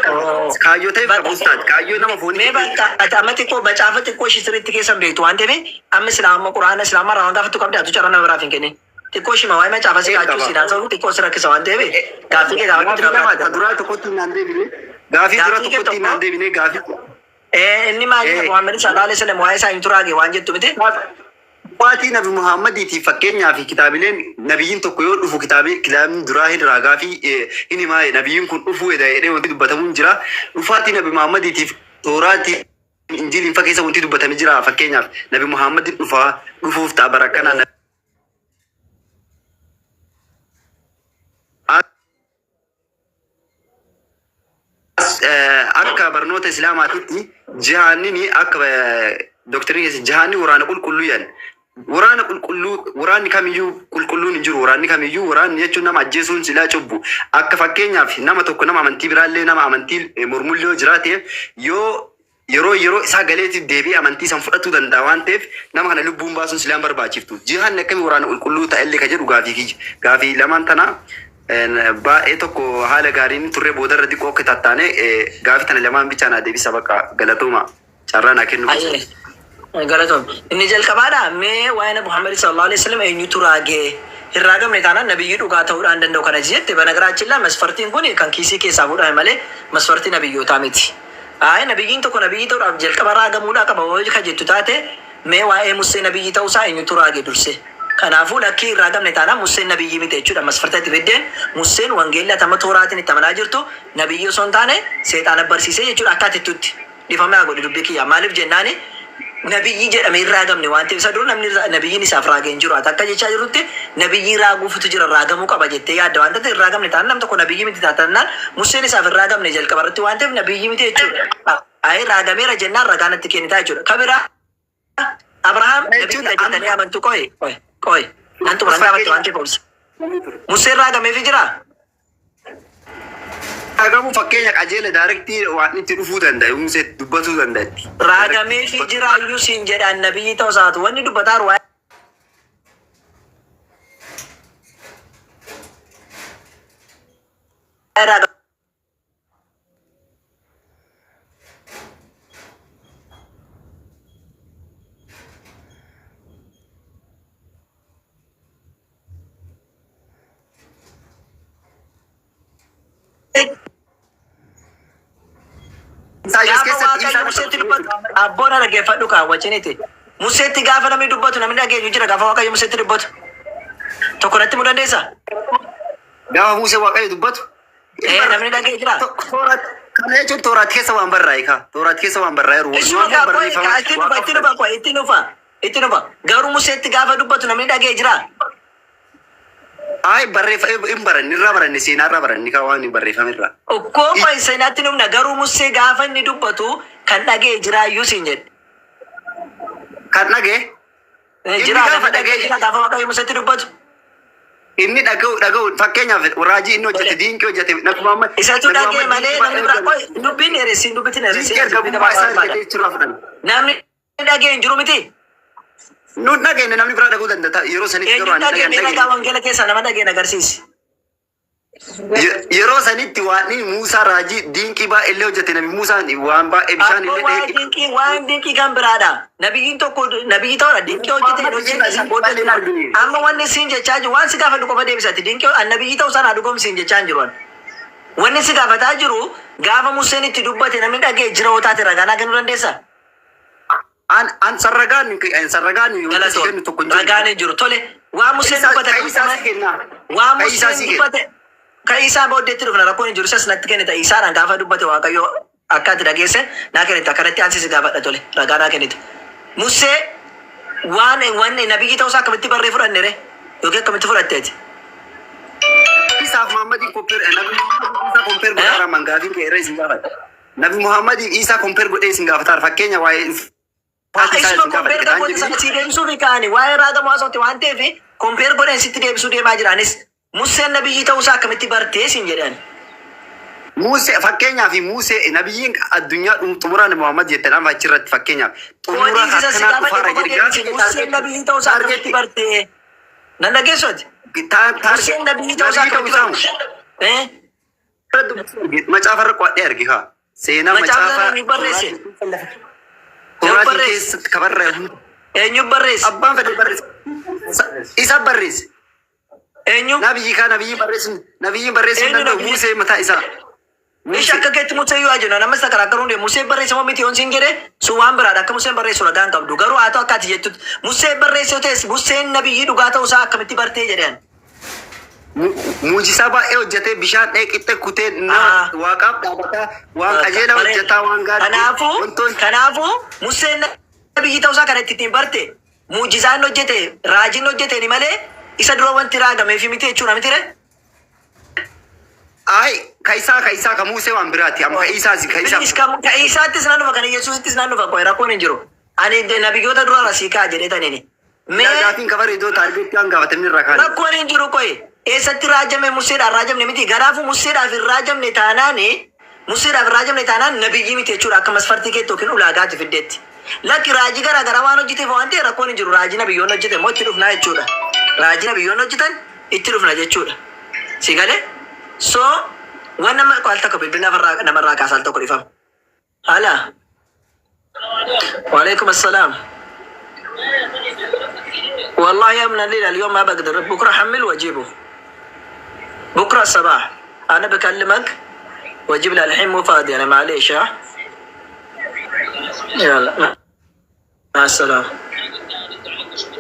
qabuustaati. Kaayyoo nama foonii. Mee bakka ati amma xiqqoo macaafa xiqqoo ishii sirriitti keessan beektu waan ta'eef amma islaama quraana islaamaa irraa waan gaafattu qabdi atu carraa nama biraaf hin kennin. Xiqqoo ishii waa'ee macaafa si kaachuu si daansa xiqqoo si rakkisa waan ta'eef gaaffii keessaa wanti nama duraa tokkotti naan deebine. Gaaffii duraa tokkotti naan deebine gaaffii. Inni maali Muhammad sallallahu alaihi wasallam waa'ee isaa hin turaage waan jettu miti. Waatii Nabi Muhammadiitiif fakkeenyaaf kitaabileen nabiyyiin tokko yoo dhufu kitaabni duraa hin raagaa fi hin himaa nabiyyiin kun dhufuu jedhee wanti dubbatamu hin jira. Dhufaatii Nabi Muhammadiitiif tooraatti injiliin fakkeessa wanti dubbatame jira. Fakkeenyaaf Nabi Muhammadin dhufuuf ta'a barakkanaa. Akka barnoota Islaamaatitti jihaanni akka dooktarii keessa jihaanni waraana qulqulluu yan. Waraana qulqulluu waraanni kamiyyuu qulqulluun hin jiru. Waraanni kamiyyuu waraanni jechuun nama ajjeesuun silaa cubbu. Akka fakkeenyaaf nama tokko nama amantii biraallee nama amantii mormullee yoo jiraate yeroo isaa galeetiif deebi'ee amantii san fudhatuu danda'a waan ta'eef nama kana lubbuun baasuun silaan barbaachiftu. Jihaanni akkamii waraana qulqulluu ta'ellee ka jedhu gaafii lamaan tana baay'ee tokko haala gaariin turre boodarra xiqqoo akka tattaane gaafii tana lamaan bichaa naa deebisa bakka galatooma carraa naa kennu. Galatoom. Inni jalqabaadha mee waa'ee Nabi Muhammad sallallahu alaihi wasallam eenyutu raagee hin raagamne taanaan nabiyyii dhugaa ta'uudhaan danda'u kana jette banagaraachilla masfartiin kun kan kiisii keessaa fuudhame malee masfartii nabiyyootaa miti. Nabiyyiin tokko nabiyyii ta'uudhaaf jalqaba raagamuudhaa qaba hoo ka jettu taate mee waa'ee Musee nabiyyii ta'uusaa eenyutu raagee durse. Kanaafuu lakkii hin raagamne taanaan Museen nabiyyii miti jechuudha. Masfarta itti fiddeen Museen wangeelli atama tooraatiin itti amanaa jirtu nabiyyii osoo hin taane seexaana barsiisee jechuudha akka atittutti dhifamee godhe dubbii kiyya maaliif jennaani nabiyyi jedhame hin raagamne waan ta'eef isa dura namni nabiyyiin isaaf raagee hin jiru. Ati akka jechaa jirutti nabiyyii raaguufitu jira raagamuu qaba jettee yaadda waan ta'eef hin raagamne taanaan nam tokko nabiyyii miti taatannaan Museen isaaf hin raagamne jalqaba irratti waan ta'eef nabiyyii miti jechuudha. Raagameera jennaan ragaa natti kennitaa jechuudha. Kabiraa Abrahaam nabiyyii jettanii amantu qoy nan xumura gaafatti waan ta'eef obsa. Museen raagameefi jira. Raagamu fakkeenya qajeela daarektii waan itti dhufuu danda'e Musee dubbatuu danda'etti. Raagameefi jira iyyuu siin jedhaan nabiyyii ta'uu isaatu wanni dubbataa ruwaa. Abboon dhaggeeffadhu kaawwachiniiti. Museetti gaafa namni dubbatu namni dhageenyu jira gaafa Waaqayyo Museetti dubbatu. Tokko natti mu dandeessa? Gaafa Musee Waaqayyo dubbatu. Namni dhagee jira. Kana jechuun tooraatti keessa waan barraa'e ka. Tooraatti keessa waan barraa'e itti dhufa. Garuu Museetti gaafa dubbatu namni dhagee jira. Barreeffame hin baranne irraa baranne seenaa irraa baranne kan waan barreeffame irraa. Koopha seenaatti numna garuu Musee gaafa inni dubbatu kan dhagee jira iyyuu siin jedhe. Kan dhagee? Jira gaafa dhagee jira gaafa Waaqayyo Museetti dubbatu. Inni dhaga'u fakkeenyaaf raajii inni hojjete diinqii hojjete nakuma amma. Isatu dhagee malee namni biraa dubbiin dheeressi dubbitiin dheeressi. Namni dhagee hin jiru miti. Nuti dhageenya namni biraa dhaguu danda'a yeroo sanitti yeroo ani dhageenya wangeela keessa nama dhageenya agarsiisi. yeroo sanitti waan Muusaa raajii dinqii baay'ee hojjete nabi Muusaan waan baay'ee bishaan illee waan dinqii kan biraadha. Nabiyyiin tokko nabiyyi ta'udha dinqii hojjete amma wanni siin jechaa jiru waan si gaafadhu qofa deebisatti dinqii nabiyyi ta'u sana dhugomsiin jechaa jiru. Wanni si gaafataa jiru gaafa Museen itti dubbate namni dhagee jira hootaate ragaa kennuu dandeessaa? An sarragaan ragaan jiru tole waan Museen dubbate waan Museen dubbate kan isaa booddeetti dhufna rakkoon hin jiru isas natti kennita isaadhaan gaafa dubbate waaqayyo akka ati dhageesse naa kennita akkanatti ansisi gaafadha tole ragaa naa kennita. Musee waan nabiyyi ta'uusaa akkamitti barree fudhanne re yookiin akkamitti fudhatteeti? Isaaf Muhammadii kompeer godhaa mangaafiin kee irra isin gaafadha. Nabi Muhammadii Isaa kompeer godhee isin gaafataar fakkeenya waa'ee isuma kompeer godhee sana si deebisuu fi kaani waa'ee raaga mo'asooti waan ta'eef kompeer godhee sitti deebisuu deemaa jiraanis Museen nabiyyi ta'uusaa akkamitti bartee siin jedhan. Musee fakkeenyaaf Musee nabiyyiin addunyaa xumuraan Muhammad jettan amma achirratti fakkeenyaaf xumuraa akkanaa dhufaara jedhaa Museen nabiyyi ta'uusaa akkamitti bartee nan dhageessoti. Museen nabiyyi ta'uusaa akkamitti bartee macaafa irra qo'adhee argi haa seenaa macaafa barreesse. Qoraatiin keessatti kabarra Eenyu barreesse? Abbaan fedhe barreesse. Isa barreesse. Eenyu? Nabiyyiin barreessuun danda'u Musee mataa isaa. Ishi akka keetti Musee yoo jennu nama isa garaagaruun deemu Musee barreesse moo miti yoon siin jedhee sun waan biraadha akka Museen barreessu ragaan qabdu garuu haa ta'u akka ati jettutti Musee barreesse yoo ta'es Museen nabiyyii dhugaa ta'uusaa akkamitti bartee jedhan. Muujisaa baay'ee hojjetee bishaan qixxe kutee waaqaaf dhaabataa waan qajeela hojjetaa waan gaarii. Kanaafuu Museen nabiyyii ta'uusaa kana ittiin barte muujisaan hojjete raajiin hojjeteeni malee isa dura wanti raagameefi miti jechuudha miti re? Ay kaisaa ka Musee waan biraati amma Isaattis nan dhufa kan Yesuusittis nan dhufa qoy rakkoon hin jiru. Ani nabiyyoota dura rasiikaa jedhetaniini. Gaafiin kabaree iddoo argetti waan gaafatamni irraa kaane. Rakkoon hin jiru qoy. Eessatti raajame Museedhaan raajamne miti garaafu Museedhaaf hin raajamne taanaan nabiyyii miti jechuudha akka masfartii keetti yookiin ulaagaatti fiddeetti. Lakki raajii garaa garaa waan hojjeteef waan ta'e rakkoon hin jiru raajii nabiyyoon hojjete moo itti dhufnaa jechuudha. Raajii nabiyyoon hojjetan itti dhufna jechuudha. Si galee? So waan nama qaal tokko bilbila namarraa kaasaal tokko dhifama. Hala. Waalaikum assalaam. والله يا ابن الليل اليوم ما بقدر بكره حمل واجيبه بكره الصباح انا بكلمك واجيب لها الحين مو فاضي انا معليش ها يلا مع السلامه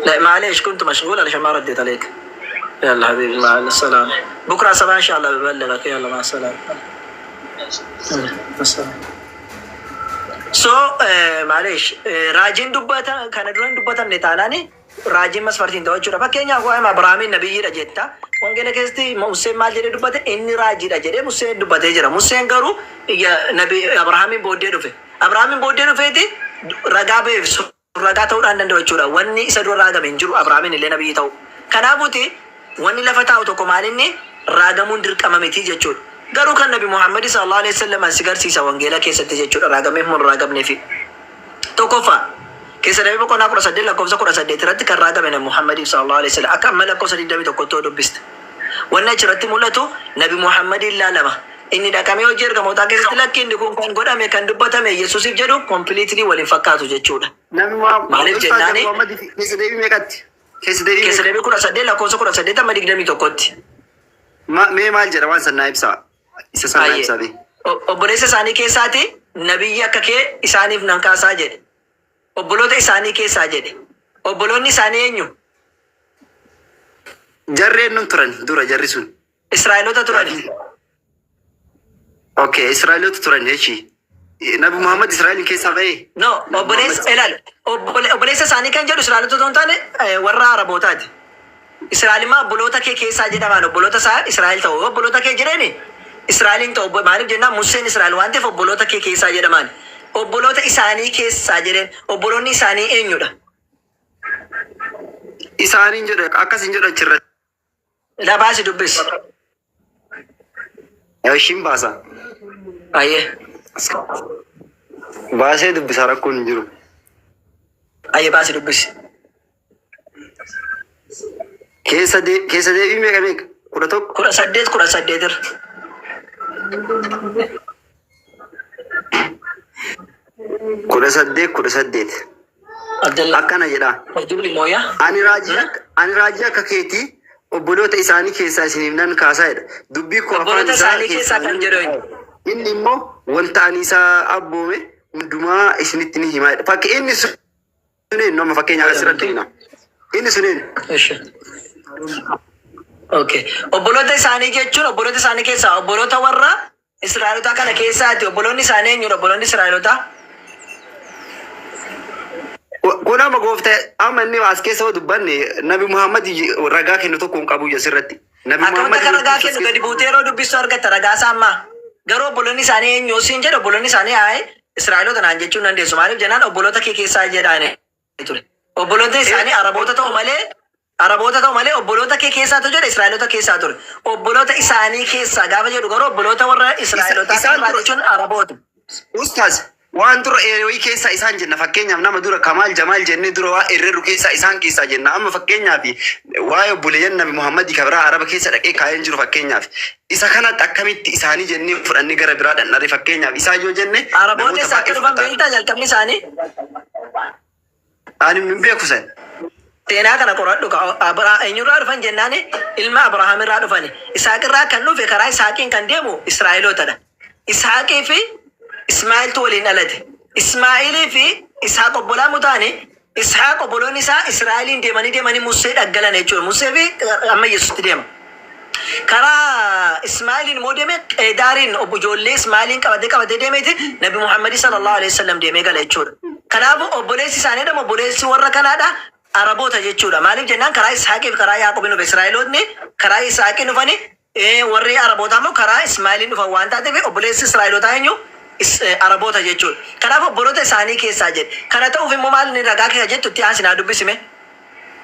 لا معليش كنت مشغول علشان ما رديت عليك يلا حبيبي مع السلامه بكره الصباح ان شاء الله ببلغك يلا مع السلامه السلام معليش راجين دبتا كان دران دبتا نتاناني راجين مسفرتين تو چورا فكينيا هو ما ابراهيم نبي رجتا وانگene كستي موسى ما جري دبتا ان راجي رجده موسى دبتا جرا موسى غرو يا نبي ابراهيم بودي دفه ابراهيم بودي دفه دي رغابه رغا تو دان دو چورا وني سدو راغا منجرو ابراهيم اللي نبي تو كنابوتي وني لفتاو تو كمالني راغمون درقممتي جچور غرو كان نبي محمد صلى الله عليه وسلم اسغر سيسا وانگela كيسته جچور راغمه من راغمني في تو كفا كيسا نبي بكو ناقرا سدل لكوفسا كورا سدت رت كان راغمه محمد صلى الله عليه وسلم اكمل لكو سدي دبي تو كوتو دبست وانا چرت مولتو نبي محمد الله لما اني دكامي وجر كموتا كيسه لكن دكون كون غدا مي كان دبتا مي يسوس جدو كومبليتلي ولين فكاتو جچودا نبي محمد كيسا دبي ميكات كيسا دبي كورا سدل لكوفسا كورا سدت ما دغدمي تو كوت ما مي مال جروان سنايبسا isa sana ibsabe obboleessa isaanii keessaati nabiyyi akka kee isaaniif nan kaasaa jedhe obboloota isaanii keessaa jedhe obboloonni isaanii eenyu jarreen nun turan dura jarri sun Israa'eloota turan okay Israa'eloota turan jechi nabi Muhammad Israa'elin keessaa ba'e no obboleessa isaanii kan jedhu Israa'eloota ton taane warra Arabootaati Israa'elima obboloota kee keessaa jedhaman obboloota isaa Israa'el ta'u obboloota kee jedhani Israa'elin ta'u maaliif jenna Museen Israa'el waan ta'eef obboloota kee keessaa jedhaman obboloota isaanii keessaa jedhan obboloonni isaanii eenyudha? Isaaniin jedha akkasin jedha achirra Labaasi dubbis shin baasa ayyee baasee dubbisa rakkoon hin jiru ayyee baasi dubbis keessa deebii meeqa Kudha saddeetir. kudha saddeet. Akkana jedha. Jibli mooyaa. Ani raajii akka keetii obboloota isaanii keessaa isiniif nan kaasaa jedha. Dubbii koo afaan Obboloota isaa isaanii keessaa kan jedhu. inni immoo wanta ani isaa abboome hundumaa isinitti ni himaa jedha. Fakki inni suneen nama fakkeenya asirratti hina. Inni suneen. Okay. Obboloota isaanii jechuun obboloota isaanii keessaa obboloota warra Israa'elotaa kana keessaati. Obboloonni isaanii eenyudha? Obboloonni Israa'elotaa. Kunama gooftaa amma inni as keessa dubbanne Nabi Muhammad ragaa kennu tokko hin qabu asirratti. Nabi Muhammad akka ragaa kennu gadi buutee yeroo dubbistu argatta ragaa isaa ammaa. Garuu obboloonni isaanii eenyu siin jedhu obboloonni isaanii Israa'eloota naan jechuun dandeessu. Maaliif jennaan obboloota kee keessaa jedhaane ture. Obboloota isaanii Araboota ta'u malee obboloota kee keessaatu jedhe Israa'eloota keessaa ture. Obboloota isaanii keessaa gaafa jedhu garuu obboloota warra Israa'elotaa jechuun Araboota. Ustaz waan dura eeroo keessa isaan jenna fakkeenyaaf nama dura Kamaal Jamaal jennee dura waa irreeru keessa isaan keessa jenna amma fakkeenyaaf waa'ee obboleeyyan Nabi Muhammad kabraa Araba keessa dhaqee kaa'een jiru fakkeenyaaf isa kanatti akkamitti isaanii jennee fudhannee gara biraa dhandhare fakkeenyaaf isaa yoo jenne Araboonni isaa akka dhufan beektaa jalqabni isaanii. Ani min beeku san. Seenaa kana qoradhu eenyurraa dhufan jennaan ilma Abrahaam irraa dhufani. Isaaq irraa kan dhufe karaa Isaaqiin kan deemu Israa'elootadha. Isaaqii fi Ismaa'iltu waliin dhalate. Ismaa'ilii fi Isaaq obbolaa mutaane Isaaq obboloonni isaa Israa'eliin deemanii Musee dhaggalan jechuudha. Musee fi amma Yesuusitti deema. Karaa Ismaa'iliin immoo deeme Qeedaariin ijoollee Ismaa'iliin qabatee deemeeti Nabi Muhammad sallallahu alaihi wasallam deemee gala jechuudha. Kanaafuu obboleessi isaaniidha obboleessi warra kanaadha Araboota jechuudha. Maaliif jennaan karaa Isaaqii fi karaa Yaaqoobiin dhufe Israa'eloonni karaa Isaaqii dhufani warri Araboota immoo karaa Ismaa'iliin dhufan waan taateef obboleessi Israa'elootaa eenyu Araboota jechuudha. Kanaaf obboloota isaanii keessaa jedhe. Kana ta'uuf immoo maal inni ragaa keessa jettu itti aansinaa dubbisime.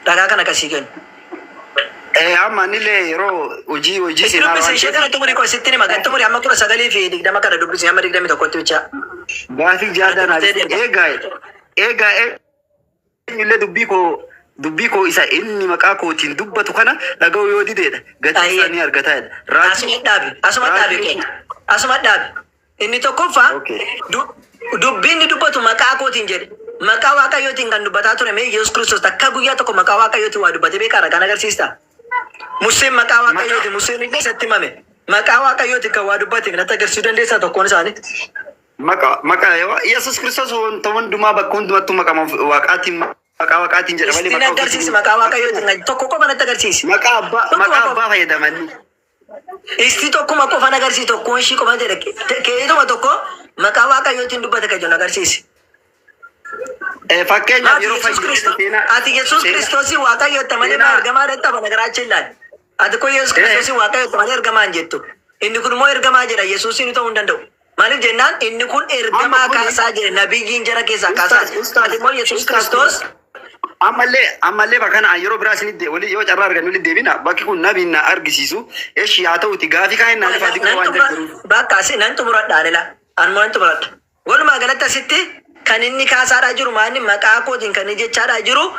Ragaa kana kasii kennu. Amma anillee yeroo hojii seenaa waan ishee kana xumurii qofa sitti nima kan xumurii amma 19 fi 20 kana dubbisne amma 21tti bicha. Gaafii jaadaan eegaa illee dubbii koo isa inni maqaa kootiin dubbatu kana dhaga'u yoo dideedha gatii isaanii argataa jedha. Asuma dhaabi. Inni tokkoffaa dubbii inni dubbatu maqaa kootiin jedhe. Maqaa Waaqayyootiin kan dubbataa ture mee Yesuus Kiristoos akka guyyaa tokko maqaa Waaqayyootiin waa dubbatee beekaa ragaan agarsiista. Museen maqaa Waaqayyootiin Museen inni isatti himame. Maqaa Waaqayyootiin kan waa dubbate natti agarsiisuu dandeessaa tokkoon isaanii. Maqaa Yesuus Kiristoos wanta hundumaa bakka hundumattuu maqaa Waaqaatiin jedha malee maqaa agarsiisi maqaa Waaqayyootiin tokko qofa natti agarsiisi. Maqaa abbaa fayyadamanii. Isti tokkuma qofan agarsiisi tokkoon ishii qofa jedha. Keetuma tokko maqaa Waaqayyootiin dubbate kan jennu agarsiisi. Fakkeenyaaf yeroo fayyadamu ati Yesuus Kiristoosii Waaqayyootti malee ergamaa dadhaba nagaraachuu ilaali. Ati kun Yesuus Kiristoosii Waaqayyootti malee ergamaa hin jettu. Inni kun immoo ergamaa jedha Yesuusiin ta'uu hin danda'u. Maaliif jennaan inni kun ergamaa kaasaa jedhe nabiyyiin jara keessaa kaasaa jedhe. Ati immoo Yesuus Kiristoos. Ammallee bakka yeroo biraa isinitti walii yoo carraa argannu illee deebina bakki kun nabiin na argisiisu eeshi haa ta'uti gaafii kaa'in naaf ati kun waan jedhu. Bakka asi nan xumuradhaa dhala. Anuma nan xumuradha. Walumaa galatti asitti kan inni kaasaadhaa jiru maanni maqaa kootiin kan inni jechaadhaa jiru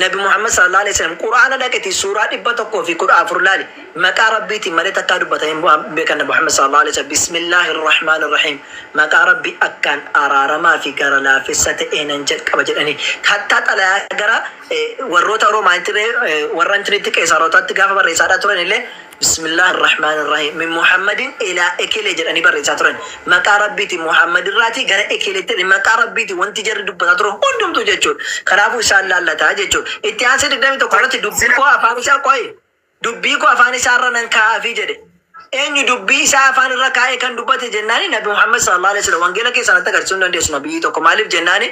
Nabi Muhammad sallallahu alaihi wasallam Qur'aana dhaqeeti suuraa 114 laali maqaa rabbiitiin malee takkaa dubbatanii beekan Nabi Muhammad sallallahu alaihi wasallam bismillahir rahmanir rahim maqaa rabbii akkaan araaramaa fi gara laafessa ta'een jalqaba jedhanii hatta xalayaa gara warroota Roomaantiree warra intinitti qeesarotaatti gaafa barreessaadhaa turan illee bismillahir rahmanir rahim min Muhammadin ila ekele jedhanii barreessaa turan maqaa rabbiiti Muhammad irraati gara ekeleetti maqaa rabbiiti wanti jarri dubbataa turan hundumtuu jechuudha. Kanaafuu isaan laallataa jechuudha. Itti aansee 21 irratti dubbii koo afaan isaa qo'e dubbii koo afaan isaa irra nan kaa'aafii jedhe. Eenyu dubbii isaa afaan irra kaa'ee kan dubbate jennaani Nabi Muhammad sallallahu alaihi wasallam wangeela keessatti agarsiisuu hin dandeessu nabiyyi tokko maaliif jennaani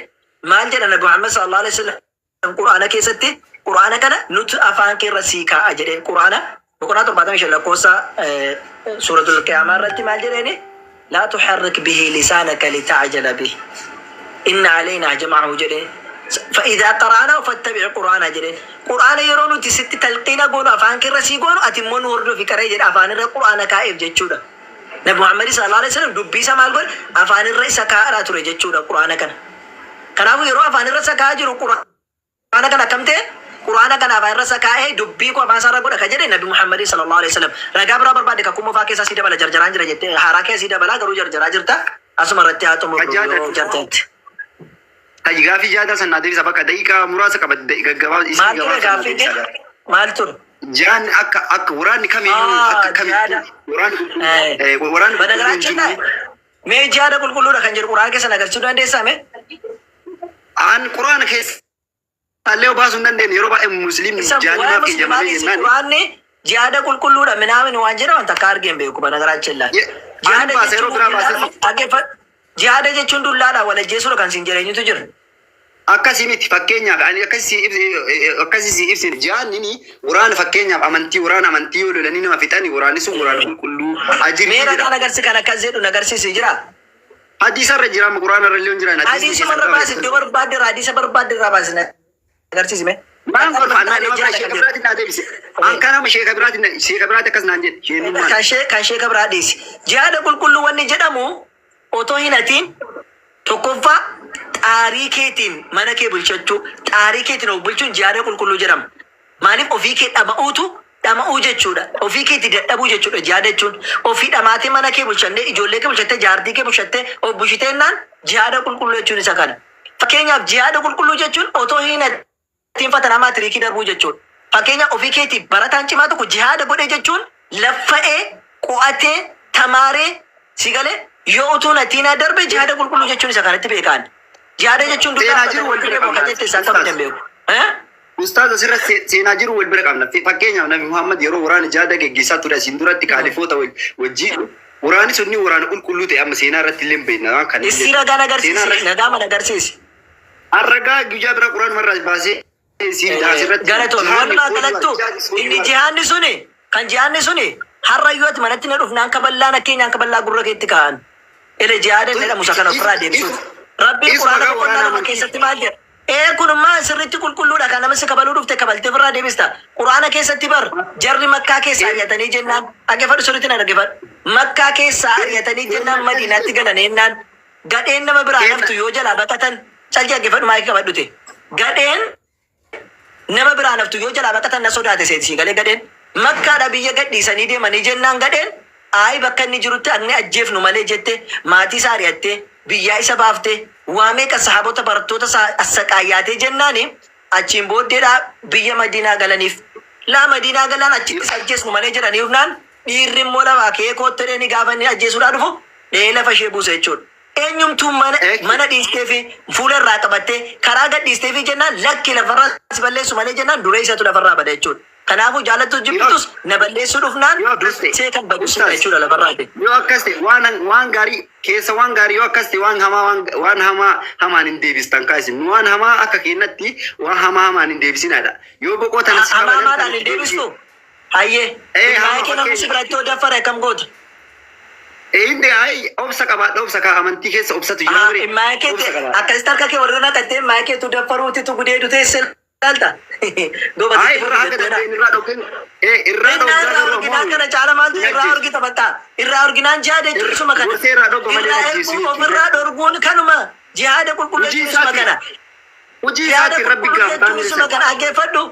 maal jedha Nabi Muhammad sallallahu alaihi wasallam Qur'aana keessatti Qur'aana kana nuti afaan kee irra sii kaa'a jedhee Qur'aana بقرأ طبعا مش القصة سورة القيامة رتي مع الجريني لا تحرك به لسانك لتعجل به إن علينا جمعه جرين فإذا قرأنا فاتبع القرآن جرين قرآن يرون تست تلقينا قولوا أفان كرسي قولوا أتمون وردوا في كريجر أفان القرآن كائف جتشودا نبي محمد صلى الله عليه وسلم دبي سمال قول أفان الرئيس كائرا تري جتشودا قرآن كان كانوا يروا أفان الرئيس كاجر القرآن كان كمتين quraana kanaaf irra sakaa'ee dubbii koo afaan isaarra godha ka jedhe nabi Muhammad sallallahu alaihi wasallam ragaa biraa barbaade ka kummoo faa keessa si dabala jarjaraan jira jettee haaraa keessa si dabala garuu jarjaraa jirta asuma irratti haa xumuru jarteetti. Taji gaafii jaada sanaa deebisa bakka daqiiqaa muraasa qaba gaggabaa maal ture gaafii maal ture jaan akka waraanni kamiyyuu akka kamiyyuu waraanni badagaraachin mee jihaada qulqulluudha kan jedhu quraana keessa agarsiisuu dandeessaa mee an quraana keessa allee baasuu hin dandeenye yeroo baay'ee musliimni jaanimaaf qiyyamatee jennaan quraanni jihaada qulqulluudha minaamin waan jedhaman takka argeen beeku badagaraachin laa jihaada jechuun dullaadha wal ajjeesuudha kan siin jireenyutu jira. Akkasii miti fakkeenyaaf akkasii ibsin jaanni waraana fakkeenyaaf waraana amantii yoo lolanii nama fixanii waraanni sun waraana qulqulluu ajirri jira. Meera kan agarsi kan akkas jedhu agarsiisi jira. Hadiisa irra jira quraana irra illee jira. Hadiisa irra baasite barbaadde irraa hadiisa barbaadde irraa baasine agarsiisi mee. Maan golfa nama biraa sheeka biraatti naa deebise. An kana sheeka biraatti akkas naan jedhe. Kan sheeka biraa dhiisi. Jihaada qulqulluu wanni jedhamu otoo hin hatiin tokkoffaa xaarii keetiin mana kee bulchachuu xaarii keetiin of bulchuun jihaada qulqulluu jedhama. Maaliif ofii kee dhama'uu jechuudha. Ofii keetti dadhabuu jechuudha jihaada jechuun. Ofii dhamaatee mana kee bulchattee ijoollee kee bulchattee jaartii kee bulchattee of bulchiteennaan jihaada qulqulluu jechuun isa kana. Fakkeenyaaf jihaada qulqulluu jechuun otoo hin hatiin fatanamaa tiriikii darbuu jechuudha. Fakkeenyaaf ofii keetti barataan cimaa tokko jihaada godhe jechuun laffa'ee qo'atee tamaaree si galee yoo utuu natiin darbe jihaada qulqulluu jechuun isa kanatti beekan. Jihaada jechuun seenaa jiru wal bira qabna. Ustaaz asirra seenaa jiru wal bira qabna. Fakkeenyaaf Nabi Muhammad yeroo waraana jihaada geggeessaa ture asiin duratti kaalifoota wajjin waraanni sun waraana qulqulluu ta'e amma seenaa irratti illee beekna kan. Issi ragaan agarsiisi. Nagaa mana agarsiisi. Arragaa guyyaa bira quraan marraa baasee galatoon walumaa galattu inni jihaanni suni harrayyootti manatti na dhufnaan kaballaa nakkeenyaan kaballaa gurra keetti ka'an. Ele jihaada jedhamu isa kana ofirraa deebisuuf. Rabbiin quraana boqonnaa lama keessatti maal jedha? Kunummaa sirriitti qulqulluudha kan namatti kabaluu dhufte kabaltee ofirraa deebista. Quraana keessatti bar jarri makkaa keessaa ari'atanii jennaan dhaggeeffadhu sirriitti na dhaggeeffadhu. Makkaa keessaa ari'atanii jennaan madiinaatti galan ennaan gadheen nama biraa naftu yoo jalaa baqatan calqii dhaggeeffadhu maayii qabadhute. Gadheen nama biraa naftu yoo jalaa baqatan na sodaate seetii galee gadheen makkaadha biyya gadhiisanii deemanii jennaan gadheen ayi bakka inni jirutti anni ajjeefnu malee jette maatii isaa ari'attee biyyaa isa baaftee waamee kan sahaabota barattoota assaqaayyaatee jennaani achiin booddeedhaa biyya madiinaa galaniif laa madiinaa galaan achitti ajjeesnu malee jedhaniif naan dhiirri immoo lafaa kee koottadhee ni gaafa inni ajjeesuudhaa dhufu dhee lafa ishee buuse jechuudha. Eenyumtuu mana dhiistee fi fuula irraa qabattee karaa gad dhiistee fi jennaan lakki lafarraa si balleessu malee jennaan duree isatu lafarraa bada jechuudha. Kanaafuu jaalattu jibbitus na balleessuu dhufnaan dursee kan badusudha jechuudha lafarraati. Yoo akkas ta'e waan gaarii keessa waan gaarii yoo akkas ta'e waan hamaan hin deebistan kaasin waan hamaa akka kennatti waan hamaan hin deebisinaadha. Yoo boqotan as qabalan hamaadhaan hin deebistu. Hayyee. Maayikii namni si biratti yoo daffare akkam goota. Inde obsa qabaadha obsa kaa amantii keessa obsatu yoo maayikii akkasitti harka kee warra naqattee maayikii tu daffaruuti tu gudee du teessee dalta. Irraa kana caala maaltu irraa orgita bakka irraa orginaan jihaada jechuun suma kana ofirraa dhorguun kanuma jihaada qulqulleessuun suma kana jihaada qulqulluu jechuun suma kana dhaggeeffadhu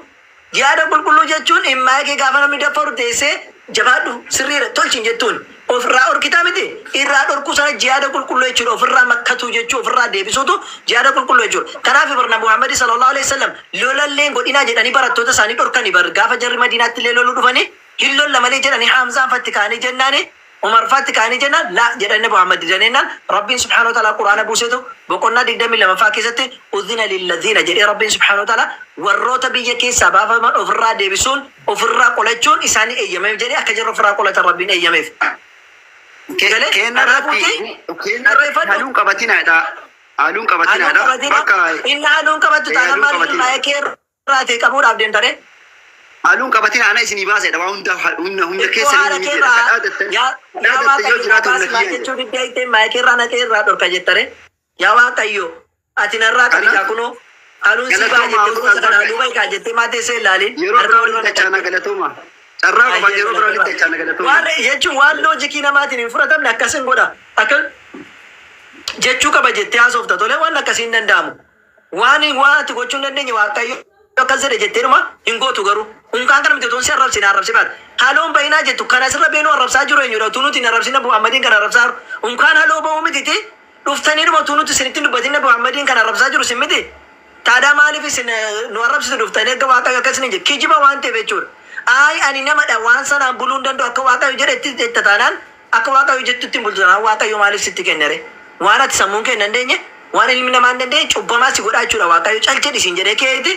jihaada qulqulluu jechuun immaa kee gaafa namni daffaru teessee jabaadhu sirriidha tolchin jettuun ofirraa orgitaa miti irraa dhorkuu sana jihaada qulqulluu jechuudha ofirraa makkatu jechuu ofirraa deebisuutu jihaada qulqulluu jechuudha. Kanaaf barna Muhammad sallallahu alaihi wasallam lolallee godhinaa jedhanii barattoota isaanii dhorkanii bar gaafa jarri madiinaatti illee loluu dhufanii hin lolla malee jedhanii Hamzaan fatti kaanii jennaani Umar fatti kaanii jennaan la jedhanii Muhammad jennaan Rabbiin subhaanahu wa ta'ala quraana buusetu boqonnaa 22 keessatti udhina lilladhiina jedhee Rabbiin subhaanahu wa ta'ala warroota biyya keessaa baafaman ofirraa deebisuun ofirraa qolachuun isaanii eeyyameef jedhee akka jarri ofirraa qolatan Rabbiin eeyyameef. Haluun qabatinaadha. Haluun qabatinaadha. Inni haluun qabattu taana maaliif maayikii irraa ta'e qabuudhaaf deemtare? Haluun qabatina ana isinii baasedha waan hunda keessa ni miti yoo jiraatu maayikii irraa naqee irraa dhorka jettare yaa waaqayyo ati narraa qabitaa kunoo haluun si baay'ee gosa kana haluu baay'ee jettee maatii ishee ilaaliin yeroo waliin tachaana galatooma. Carraa qaba yeroo biraa walitti tachaana galatooma. Waan jechuun waan loojikii namaatiin hin fudhatamne akkasin godha. Akka jechuu qaba jettee haasofta tole waan akkasiin danda'amu. Waan ati gochuu hin dandeenye waaqayyo akkasii jetteeruma hin gootu garuu unkaan kana miti toon si arrabsine arrabsifaat haloon bayinaa jettu kana sirra beenuu arrabsaa jiru eenyudha tunuti hin arrabsine Muhammadiin kana arrabsaa jiru unkaan haloo ba'uu mititi dhuftaniidhuma tunuti isinitti dubbatinne Muhammadiin kana arrabsaa jiru sin miti taadaa maaliif isin nu arrabsitu dhuftanii akka Waaqayyo akkasini jedhe kijiba waan ta'eef jechuudha ani namadha waan sanaan buluun danda'u akka Waaqayyo jedhetti jetta taanaan akka Waaqayyo jettutti hin bultu taanaan Waaqayyo maaliif sitti kennere waan ati sammuun kee hin dandeenye waan ilmi namaa hin dandeenye cubbamaa si godhaa jechuudha Waaqayyo caljedhi siin jedhee keeti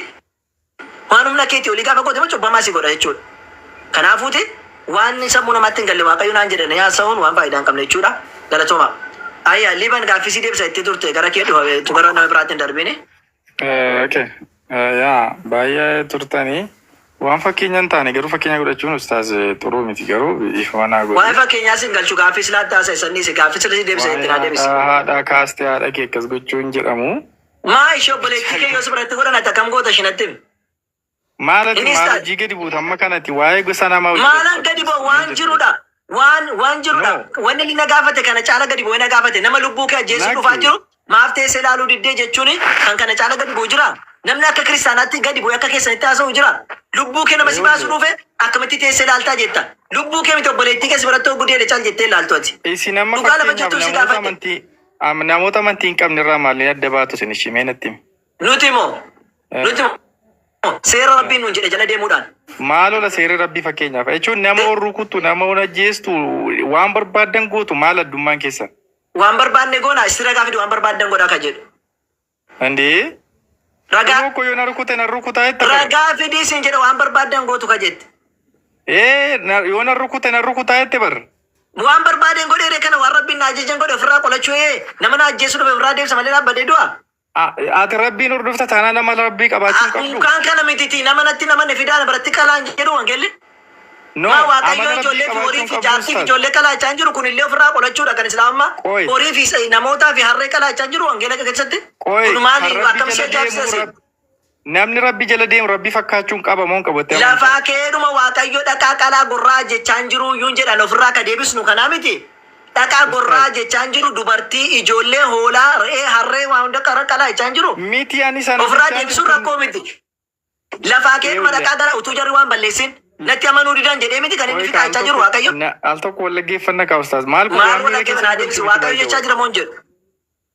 waan humna keetii olii gaafa goote cubbamaa si godha jechuudha. Kanaafuuti waan sammuu namaatti hin galle Waaqayyo naan jedhan yaasa'uun waan faayidaa hin qabne jechuudha. Galatooma. Ayyaa liban gaaffisii deebisa itti turte gara kee dhufa gara nama biraatti hin darbine. Okay. Yaa baay'ee turtanii waan fakkeenya hin taane garuu fakkeenya godhachuun ustaas xuruu miti garuu ifaanaa godhu. Waan fakkeenyaa sin galchu gaaffis laataa sannis gaaffis deebisa itti naa deebisa. Haadha kaastee haadha kee akkas gochuun jedhamu. Maa ishee obboleettii kee yoo si biratti godhan ati akkam goota shinatti himi. Maalati maalajii gadi buutu amma kanatti waa'ee gosa namaa hojjetu. Maalaan gadi bu'u waan jirudha. Waan jirudha. Wanni inni na gaafate kana caala gadi bu'ee na gaafate nama lubbuu kee ajjeesuu dhufaa jiru maaf teessee ilaaluu diddee jechuun kan kana caala gadi bu'u jira. Namni akka kiristaanaatti gadi bu'ee akka keessanitti haasa'u jira. Lubbuu kee nama si baasuu dhufe akkamitti teessee ilaaltaa jetta. Lubbuu kee miti obboleettii kee si biratti guddeedha caal jettee ilaaltu ati. Isin amma fakkeenyaaf namoota amantii hin qabne irraa maaliin adda baatu isin ishimee natti. Nuti moo seera rabbiin nuun jedhe jala deemuudhaan. Maalola seera rabbii fakkeenyaaf jechuun nama rukuttu nama ajjeestu waan barbaadan gootu maal addummaan keessa. Waan barbaadne goona sira gaafi waan barbaadan godhaa ka jedhu. Andee. Ragaa. Tokko yoo na rukute na rukutaa jetta. Ragaa fidii sin jedhe waan barbaadan gootu ka jette. Yoo na rukute na rukutaa jette bar. Waan barbaadan godheere kana waan rabbiin na ajjeejan godhe ofirraa qolachuu nama na ajjeesu dhufe ofirraa deebisa malee dhaabbadee du'a. Ati rabbiin hordofta taanaa nama rabbii qabaachuu qabdu. Unkaan kana mititi nama natti nama ne fidaan biratti qalaan jedhu wangeelli. Maa Waaqayyo ijoollee fi horii fi jaartii fi ijoollee qalaachaa jiru kun illee ofirraa qolachuudha kan islaamummaa. Horii fi namootaa fi harree qalaachaa jiru wangeela keessatti. Kun maali akkam ishee jaabsise. Namni rabbi jala deemu rabbi fakkaachuun qaba moo qabatte. Lafaa keedhuma Waaqayyo dhaqaa qalaa gurraa jechaan jiru yuun jedhan ofirraa ka deebisnu kanaa miti. Dhaqaa gurraa jechaan jiru dubartii ijoollee hoolaa re'ee harree waan hunda qara qalaa jechaan jiru. Miti ani sana. Ofirraa deebisuun rakkoo miti. Lafaa keedhuma dhaqaa gara utuu jarri waan balleessin. Natti amanuu didaan jedhee miti kan inni fixaachaa jiru Waaqayyo. Al tokko wallaggeeffannaa qaba ustaas. Maal wallaggeeffannaa deebisi Waaqayyo jechaa jira moon jedhu.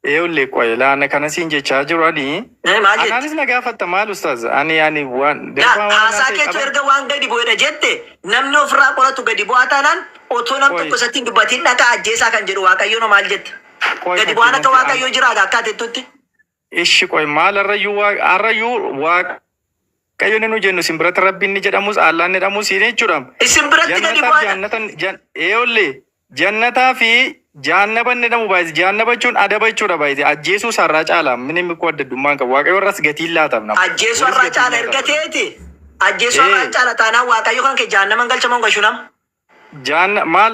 Eeyyullee qoye laana kana siin jechaa jiru ani. Maal jedhu? Anaanis na gaafatta maal ustaas ani waan. Haasaa keetu erga waan gadi bu'eedha jette namni ofirraa qolatu gadi bu'aa taanaan otoo nam tokko isatti dubbatiin dhaqaa ajjeesaa kan jedhu Waaqayyo no maal jette. Gadi bu'aan akka Waaqayyo jira akka atettutti. Ishi qoye maal arrayyuu Waaqayyo nu jennu isin biratti rabbiin ni jedhamus Allaan ni jedhamus siin jechuudha. Isin biratti gadi bu'aa. Eeyyullee jannataa fi jaannaba ni jedhamu baay'ee jaannaba jechuun adaba jechuudha baay'ee ajjeesuu sarraa caala minni mikkoo addadummaan qabu Waaqayyo irras gatiin laataaf nama. Ajjeesuu irraa caala erga ta'eeti. Ajjeesuu irraa caala taanaan Waaqayyo kan kee jaannaman galchaman gashu nama. Maal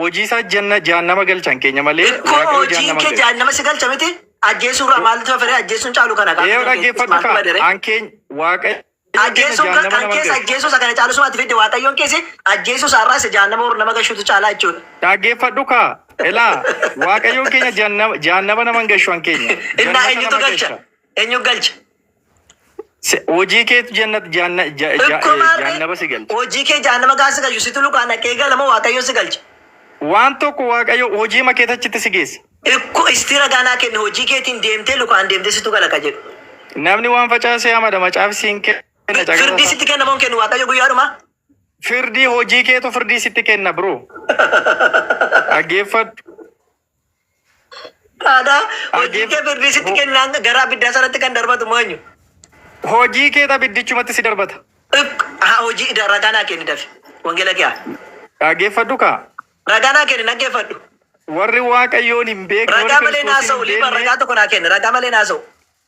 hojii isaa jaannama galchan keenya malee. Ikkoo hojii kee jaannama si galcha miti. Ajjeesuu irraa maaltu fafere ajjeesuun caalu kana kan. Eeyyuu dhaggeeffadhu kaa ankeenya Waaqayyo. Ajjeessuun kan keessa ajjeesuu isa kana caalu sumatti fidde Waaqayyoon keessi ajjeesuu isaarraa isa jaannama horu nama gashuutu caalaa jechuudha. Dhaggeeffadhu kaa elaa Waaqayyoon keenya jaannama nama gashu ankeenya. Innaa eenyutu galcha? Eenyu galcha? Hojii keetu jaannaba si galcha. Hojii kee jaannama gaasa galchu situ lukaan dhaqee galama Waaqayyo si galcha. Waan tokko Waaqayyo hojii makeetachitti si geessa. Ikkoo istira gaanaa kenne hojii keetiin deemtee lukaan deemtee situ gala ka jedhu. Namni waan facaasee hamada macaafsiin kenna. Firdii sitti kenna moo kennu Waaqayyo guyyaadhuma? Firdii hojii keetu firdii sitti kenna bro. Dhaggeeffadhu. Aadaa hojii kee firdii sitti kennaan garaa abiddaa sanatti kan darbatu moo eenyu? Hojii keeta abiddichumatti si darbata. Hojii ragaa kenni dafi. Wangeela kee. Dhaggeeffadhu kaa. Ragaa kenni dhaggeeffadhu. Warri Waaqayyoon hin beekne. Ragaa malee naasa'u liiban ragaa tokko naa kenni ragaa malee naasa'u.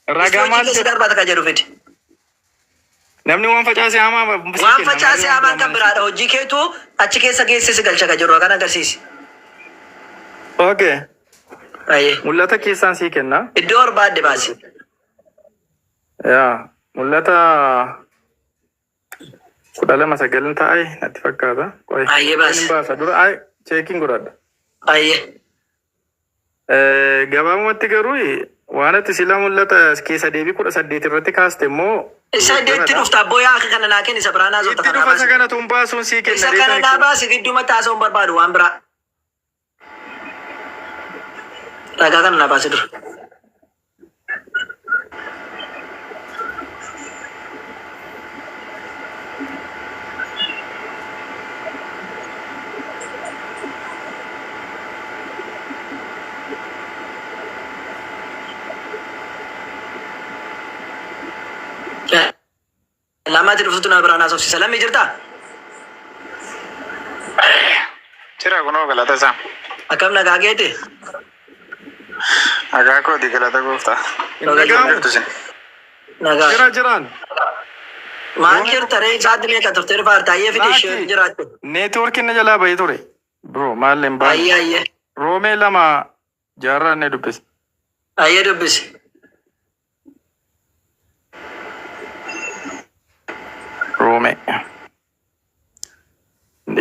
Ragaa maal si darbata ka jedhu fidi. Namni waan facaasee hamaa. Waan facaasee hamaan kan biraadha hojii keetu achi keessa geesse si galcha ka jiru kan agarsiisi. Okay. Mul'ata keessaan sii kenna. Iddoo barbaadde baasi. Yaa mul'ata 12:9 ta'e natti fakkaata. Ayyee baasi. Baasa dura cheekiin godhadha. Ayyee. Gabaabumatti garuu waan ati sila mul'ata keessa deebii 18 irratti kaaste immoo Isa deetti dhufta boyaa akka kana naa kenni isa biraa naa zoota Itti dhufa isa kana tuumbaa sun sii kenna. Isa kana naa baasi gidduma taasisuun barbaadu waan biraa. Ragaa kana naa baasi dura. Lama ti dhuftu na biraan haasofsiisa. Lammi jirtaa? Jira kunoo galata isaa. Akkam nagaa geete? Nagaa kooti galata gooftaa. Nagaa. Jiraan. Maal jirta ree isaatilee kan turte dhufaar taa'ee fide ishee jiraattu. Neetwoorkiin na jalaa bahee ture. Bro maal hin baane. Ayyee. Roomee lama jaarraa ne dubbise. Ayyee dubbise. Roomee.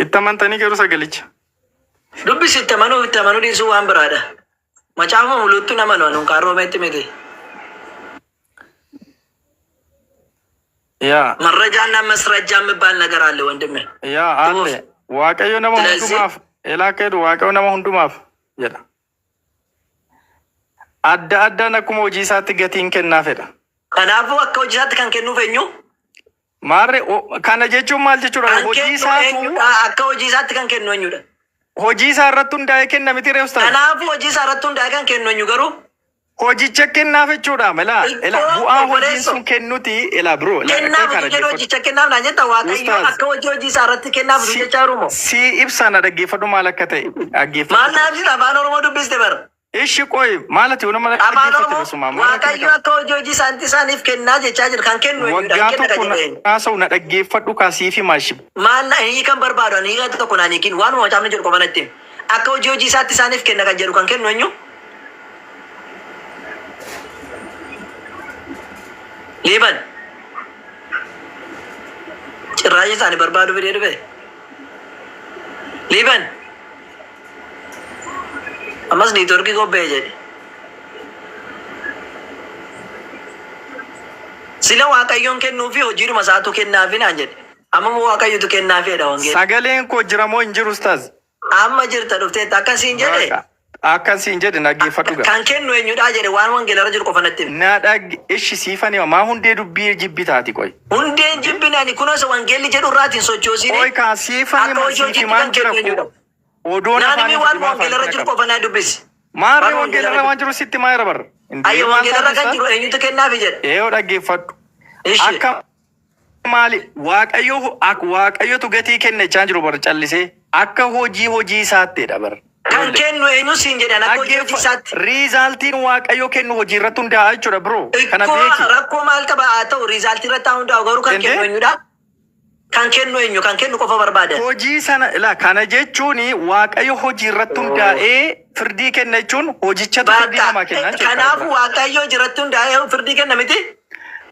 Itti amantanii garuu sagalicha. Dubbisi itti amanuu dhiisuu waan biraadha. Macaafuma mul'attu nama nuun kaan Roomeetti miti. Yaa. Marrajaan na masrajaa የሚባል ነገር አለ ወንድሜ. Yaa aale waaqayyo nama hundumaaf elaa keedu waaqayyo nama hundumaaf jedha. Adda addaan akkuma hojii isaatti gatiin kennaa fedha. Kanaafuu akka hojii isaatti kan kennuuf eenyu? Maarre kana jechuun maal jechuudha? Hojii isaatu akka hojii isaatti kan kennu eenyudha? hojii isaa irratti hundaa'ee kenna miti ree ustaad. Kanaafuu hojii isaa irratti hundaa'ee kan kennu eenyu garuu? Hojicha kennaaf jechuudha. Ela bu'aa hojiin sun kennuti ela bro. Kennaaf jedhu hojicha kennaaf naan jetta waaqayyo akka hojii isaa irratti kennaaf jechaa jiru moo? Si ibsana dhaggeeffadhu maal akka ta'e dhaggeeffadhu. Maal naaf jira afaan Oromoo dubbiste bara? Ishi qoy maalati yoo nama dhaggeeffate suma waaqayyo akka hojii isaaniif kennaa jechaa jira kan kennu eenyudha? Waggaa tokko naasa'u na dhaggeeffadhu kaasii fi maashib. Maal na inni kan barbaadu ani hiika tokko naan hiikin waan macaafni jedhu qofa natti akka hojii isaaniif kenna kan jedhu kan kennu eenyu? Liban cirraa'ii isaanii barbaadu fidee dhufe. Liban ammas niitoorkii qobbee jedhe. Sila waaqayyoon kennuu fi hojiidhuma isaatu kennaafi naan jedhe. Amma waaqayyotu kennaafidha wangeela. Sagaleen koo jira moo hin jiru ustaaz? Amma jirta dhufteetta akkasiin jedhe. Akkasiin jedhe dhaggeeffadhu gaa. Kan kennu eenyudha jedhe waan wangeelarra jiru qofa natti. Na ishi siifani maa hundee dubbii jibbi taati qoy. Hundeen jibbinaani kunuunsa wangeelli jedhu irraatiin sochoosine. Qoy kaa siifani maa siifi maan jira ko. Odoon naani waan wangeelarra jiru qofa naa dubbisi. Maarree wangeelarra waan jiru sitti maa bara. Ayyo wangeelarra kan jiru eenyutu kennaafi jedhe. Eeyoo dhaggeeffadhu. Akka maali waaqayyotu gatii kennechaa jiru bara callisee akka hojii isaattidha bara. Kan kennu eenyu siin jedhan akka hojii isaatti. Riizaaltiin waaqayyo kennu hojii irratti hundaa'a jechuudha bro. Kana beeki. Rakkoo maal qaba haa ta'u riizaaltii irratti hundaa'u garuu kan kennu eenyudha? Kan kennu eenyu kan kennu qofa barbaada. Hojii sana kana jechuun waaqayyo hojii irratti hundaa'ee firdii kenna jechuun hojichatu firdii namaa kenna jechuudha. Kanaafuu waaqayyo hojii irratti hundaa'ee firdii kenna miti?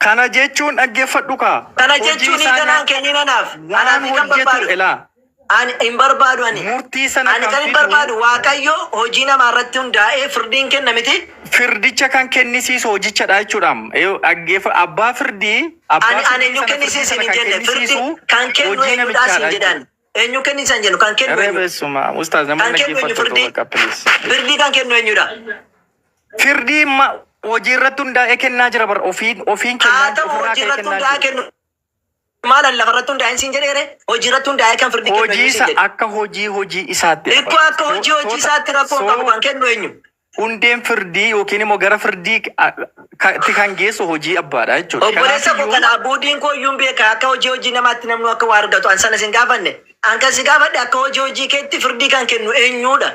Kana jechuun dhaggeeffadhu kaa. Kana jechuun kanaan kenninanaaf. Waan hojjetu elaa. Ani hin barbaadu ani. Murtii sana ani kan hin barbaadu waaqayyo hojii namaa irratti hundaa'ee firdiin kenna miti. Firdicha kan kennisiisu hojichadha jechuudha. Dhaggeeffa abbaa firdii. Ani eenyu kennisiisin hin jenne firdii kan kennu eenyudha siin jedhan. Eenyu kennisan jennu kan kennu eenyu. Rebeessuma ustaaz nama dhaggeeffatu firdii kan kennu eenyudha. Firdii hojii irratti hundaa'ee kennaa jira bara ofiin kennaa. Haa ta'u hojii irratti hundaa'ee kennu. Maalan lafarratti hundaa'een siin jedheere hojii irratti hundaa'ee kan firdii kennu eenyu siin jedhe. Akka hojii isaatti. Ikkoo akka hojii isaatti rakkoo qabu kan kennu eenyu. Hundeen firdii yookiin immoo gara firdii kan geessu hojii abbaadha jechuudha. Obboleessa koo kana abbuudiin koo iyyuu beeka akka hojii namaatti namnu akka waa argatu an sana sin gaafanne. An kan si gaafadhe akka hojii keetti firdii kan kennu eenyudha.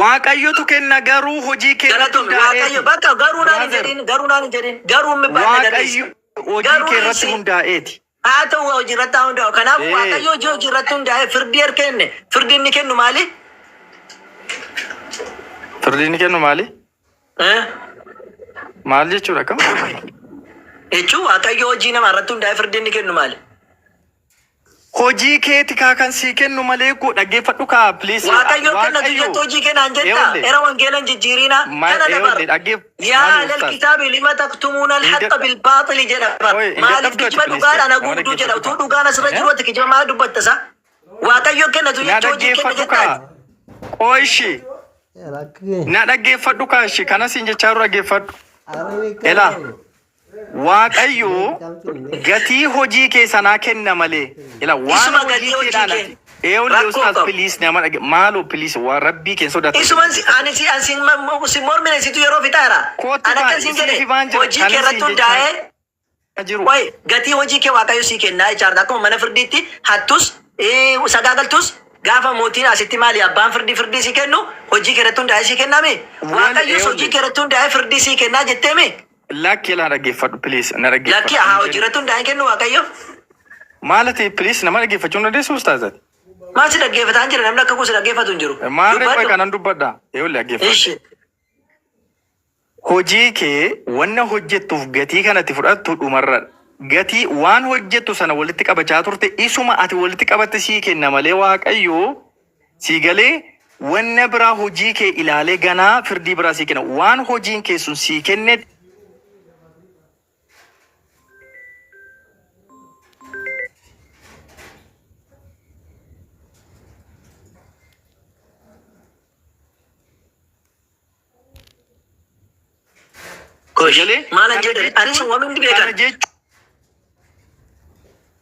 Waaqayyotu kenna garuu hojii keerratti hundaa'eeti. Bakka garuu naan hin jedhin garuu mibbaan Waaqayyo hojii keerratti hundaa'eeti. Haa ta'u hojii irratti hundaa'u. Kanaafuu waaqayyo hojii irratti hundaa'ee firdii kenne. Firdii inni kennu maali? Firdii inni kennu maali? Maal jechuudha kam? Jechuun waaqayyo hojii namaa irratti hundaa'ee firdii inni kennu maali? hojii keeti kaa kan sii kennu malee koo dhaggeeffadhu kaa please. Waaqayyo kenna tuyyatti hojii kennaan jetta. Era wangeelan jijjiirina. Kana dabar. Yaa lal kitaabi lima taktumuna alhaqqa bilbaaxili jedha. Maaliif kijiba dhugaadhaan haguugduu jedha. Utuu dhugaan asirra jiru ati kijiba maal dubbattasa? Waaqayyo kenna tuyyatti hojii kenna jettaa. Ooyishi. Na dhaggeeffadhu kaa ishee kanas hin jechaa jiru dhaggeeffadhu. Elaa. Waaqayyo gatii hojii keessanaa kenna malee. Ila waan hojii keedhaan eewwan ustaas piliis nama maaloo piliis waan rabbii keessa sodaatu. Isuman ani si mormine situ yeroo fitaara. Ana kan sin jedhe hojii keerratti hundaa'ee. Wayi gatii hojii kee waaqayyo sii kennaa jechaadha. Akkuma mana firdiitti hattus sagaagaltus gaafa mootiin asitti maali abbaan firdii sii kennu hojii keerratti hundaa'ee sii kenname. Waaqayyo hojii keerratti hundaa'ee firdii sii kennaa jetteemi. Lakki la dhaggeeffadhu please na dhaggeeffadhu. Lakki haa hojirratti hundaa'e kennu waaqayyo. Maalati please nama dhaggeeffachuu dandeessu ustaazati. Maal si dhaggeeffataa hin jiru namni akka kuusi dhaggeeffatu hin jiru. Maal reeffa kanan dubbadha eewwan dhaggeeffadhu. Hojii kee wanna hojjettuuf gatii kanatti fudhattu dhumarra gatii waan hojjettu sana walitti qabachaa turte isuma ati walitti qabatte sii kenna malee waaqayyo sii galee wanna biraa hojii kee ilaalee ganaa firdii biraa sii kenna waan hojiin kee sun sii kenne. Maala jedhe anis waan hundi beekan.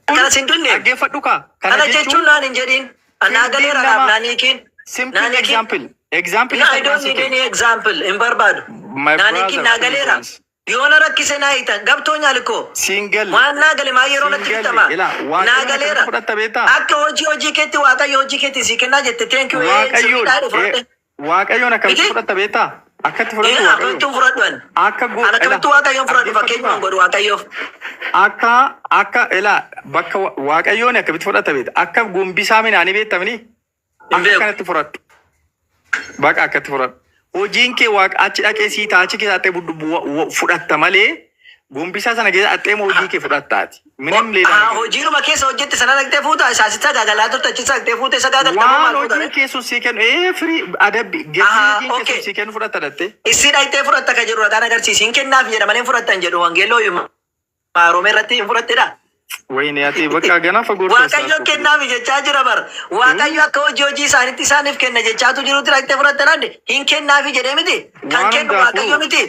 Kana sin dunne. Dhaggeeffadhu kaa. Kana jechuun naan hin jedhin. Anaa galeera naaf naaniikin. Simple example. Example. I don't need any example. Hin barbaadu. Naaniikin naa galeera. Yoona rakkise naa hiitan gabtoo nyaalikoo. Single. Waan naa gale maa yeroo natti bitama. Naa galeera. Akka hojii keetti waaqayyo hojii keetti sii kennaa jette thank you. Waaqayyoon akkamitti fudhatta beektaa? Akkatti fudhatu akkamitti fudhadhuan akkamitti waaqayyoon fudhadhu fakkeenyumaan godhu waaqayyoof akka elaa bakka waaqayyoon akkamitti fudhata beekta akka gombisaa midhaanii beektamni akka kanatti fudhadhu bakka akkatti fudhadhu hojiin kee waaqa achi dhaqee sii taachi keessatti fudhatta malee gombisaa sana keessa axxeema hojii kee fudhattaati. Minim leedaa. Hojiiruma keessa hojjette sana dhaqxee fuuta isaasitti gagalaa turte achitti dhaqxee fuute sagaagalta waan hojiin keessu sii kennu firii adabbi gatii hojiin keessu sii kennu fudhatta dhatte. Isii dhaqxee fudhatta kan jedhu ragaan agarsiisiin kennaaf jedha malee fudhattan jedhu wangeelloo maaromee irratti hin fudhattedha. Wayne ati bakka gana fagoo waaqayyo kennaaf jechaa jira bar waaqayyo akka hojii isaanitti isaaniif kenna jechaatu jirutti dhaqxee fudhattan hin kennaaf jedhee miti kan kennu waaqayyo miti.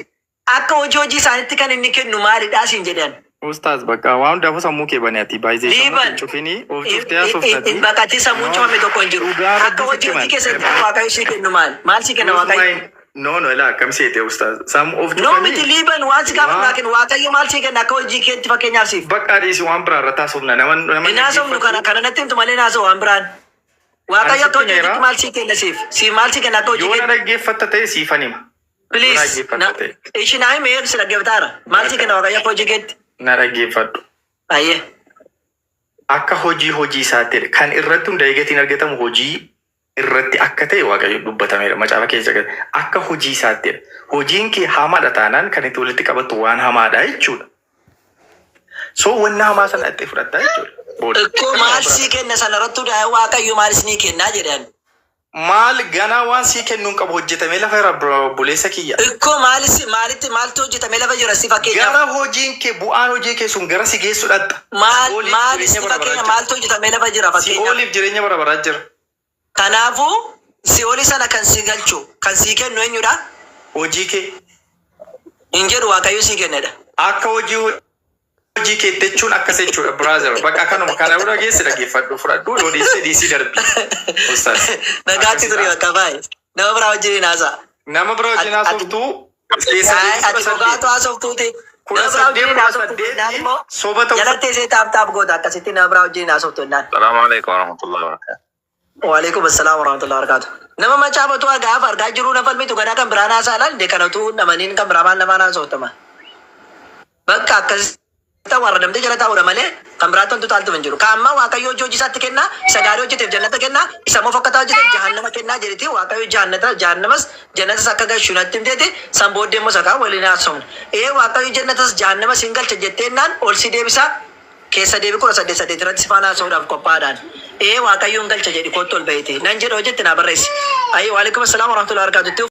Akka hojii isaanitti kan inni kennu maalidhaa siin jedhan. Ustaaz bakka waan hundaafuu sammuu kee baneeti baay'ee sammuu cufini of cuftee haasoftaati. Bakkatti sammuun cufame tokko hin jiru. Akka hojii keessatti waaqayyo sii kennu maal sii kenna waaqayyo? No ilaa akkam seete ustaaz sammuu of cufanii. No miti liiban waan si gaafa naa kennu waaqayyo maal sii kenna akka hojii keetti fakkeenyaaf siif. Bakka dhiisi waan biraa irratti haasofna nama. Naasofnu kana natti himtu malee naasoo waan biraan. Waaqayyo akka hojii maal sii kenna siif? Si maal sii kenna akka hojii keetti? Yoo na dhaggeeffatta ta'e siifan hima. Please, ishi naa himee si dhaggeeffataara. Maal sii kenna waaqayyo akka hojii keetti? Na dhaggeeffadhu. Ayyee. Akka hojii isaatti kan irratti hundaa'ee gatiin argatamu hojii irratti akka ta'e waaqayyo dubbatameera macaafa keessa gadi akka hojii isaatti hojiin kee hamaadha taanaan kan itti walitti qabattu waan hamaadha jechuudha. So wanna hamaa sana itti fudhatta jechuudha. Ikkoo maal sii kenna sana irratti hundaa'ee waaqayyo maal isinii kennaa jedhan. Maal ganaa waan sii kennuun qabu hojjetamee lafa irra buleessa kiyya. Ikkoo maaltu hojjetamee lafa jira si fakkeenyaaf. Gara hojiin kee bu'aan hojii kee sun gara si geessudhatta. Maal si fakkeenya maaltu hojjetamee lafa jira fakkeenyaaf. Si ooliif jireenya barabaraa jira. Kanaafuu si ooli sana kan si galchu kan sii kennu eenyudha? Hojii kee. Hin jedhu waaqayyo sii kennedha. Akka hojii kee jechuun akkas jechuudha brother bakka kanuma kana bira geesse dhaggeeffadhu fudhadhu yoo dhiisii darbi. Nagaatti ture bakka baay'ee nama biraa wajjin haasaa. Nama biraa wajjin haasoftuu ati dhugaatu haasoftuuti. Kudha saddeet soba ta'u. Jalatti isee taap goota akkasitti nama biraa wajjin haasoftu innaan. Salaamu alaikum warahmatullahi wabarakatuh. Waalaikum assalam warahmatullahi wabarakatuh. Nama macaafatu gaafa argaa jiru na falmitu ganaa kan biraan haasaa laal de kanatu namaniin kan biraa namaan haasoftama. Bakka akkas warra damtee jala taa'uudha malee kan biraatti wantu taaltu hin jiru. Kaamma waaqayyo hojii isaatti kennaa isa gaarii hojjeteef jannata kennaa isa moo fakkataa hojjeteef jahannama kennaa jedhiti waaqayyo jannatas akka galchu natti himteeti san booddee immoo sakaa waliin haasofna. Waaqayyo jannatas jahannamas hin galcha jetteennaan ol si deebisaa keessa deebi kudha saddeet irratti sifaanaa soodhaaf qophaadhaan waaqayyoon galcha jedhi kottu ol bahite nan jedha hojjetti naa barreessi. Waalaikum assalaam warahmatullahi wabarakatuh.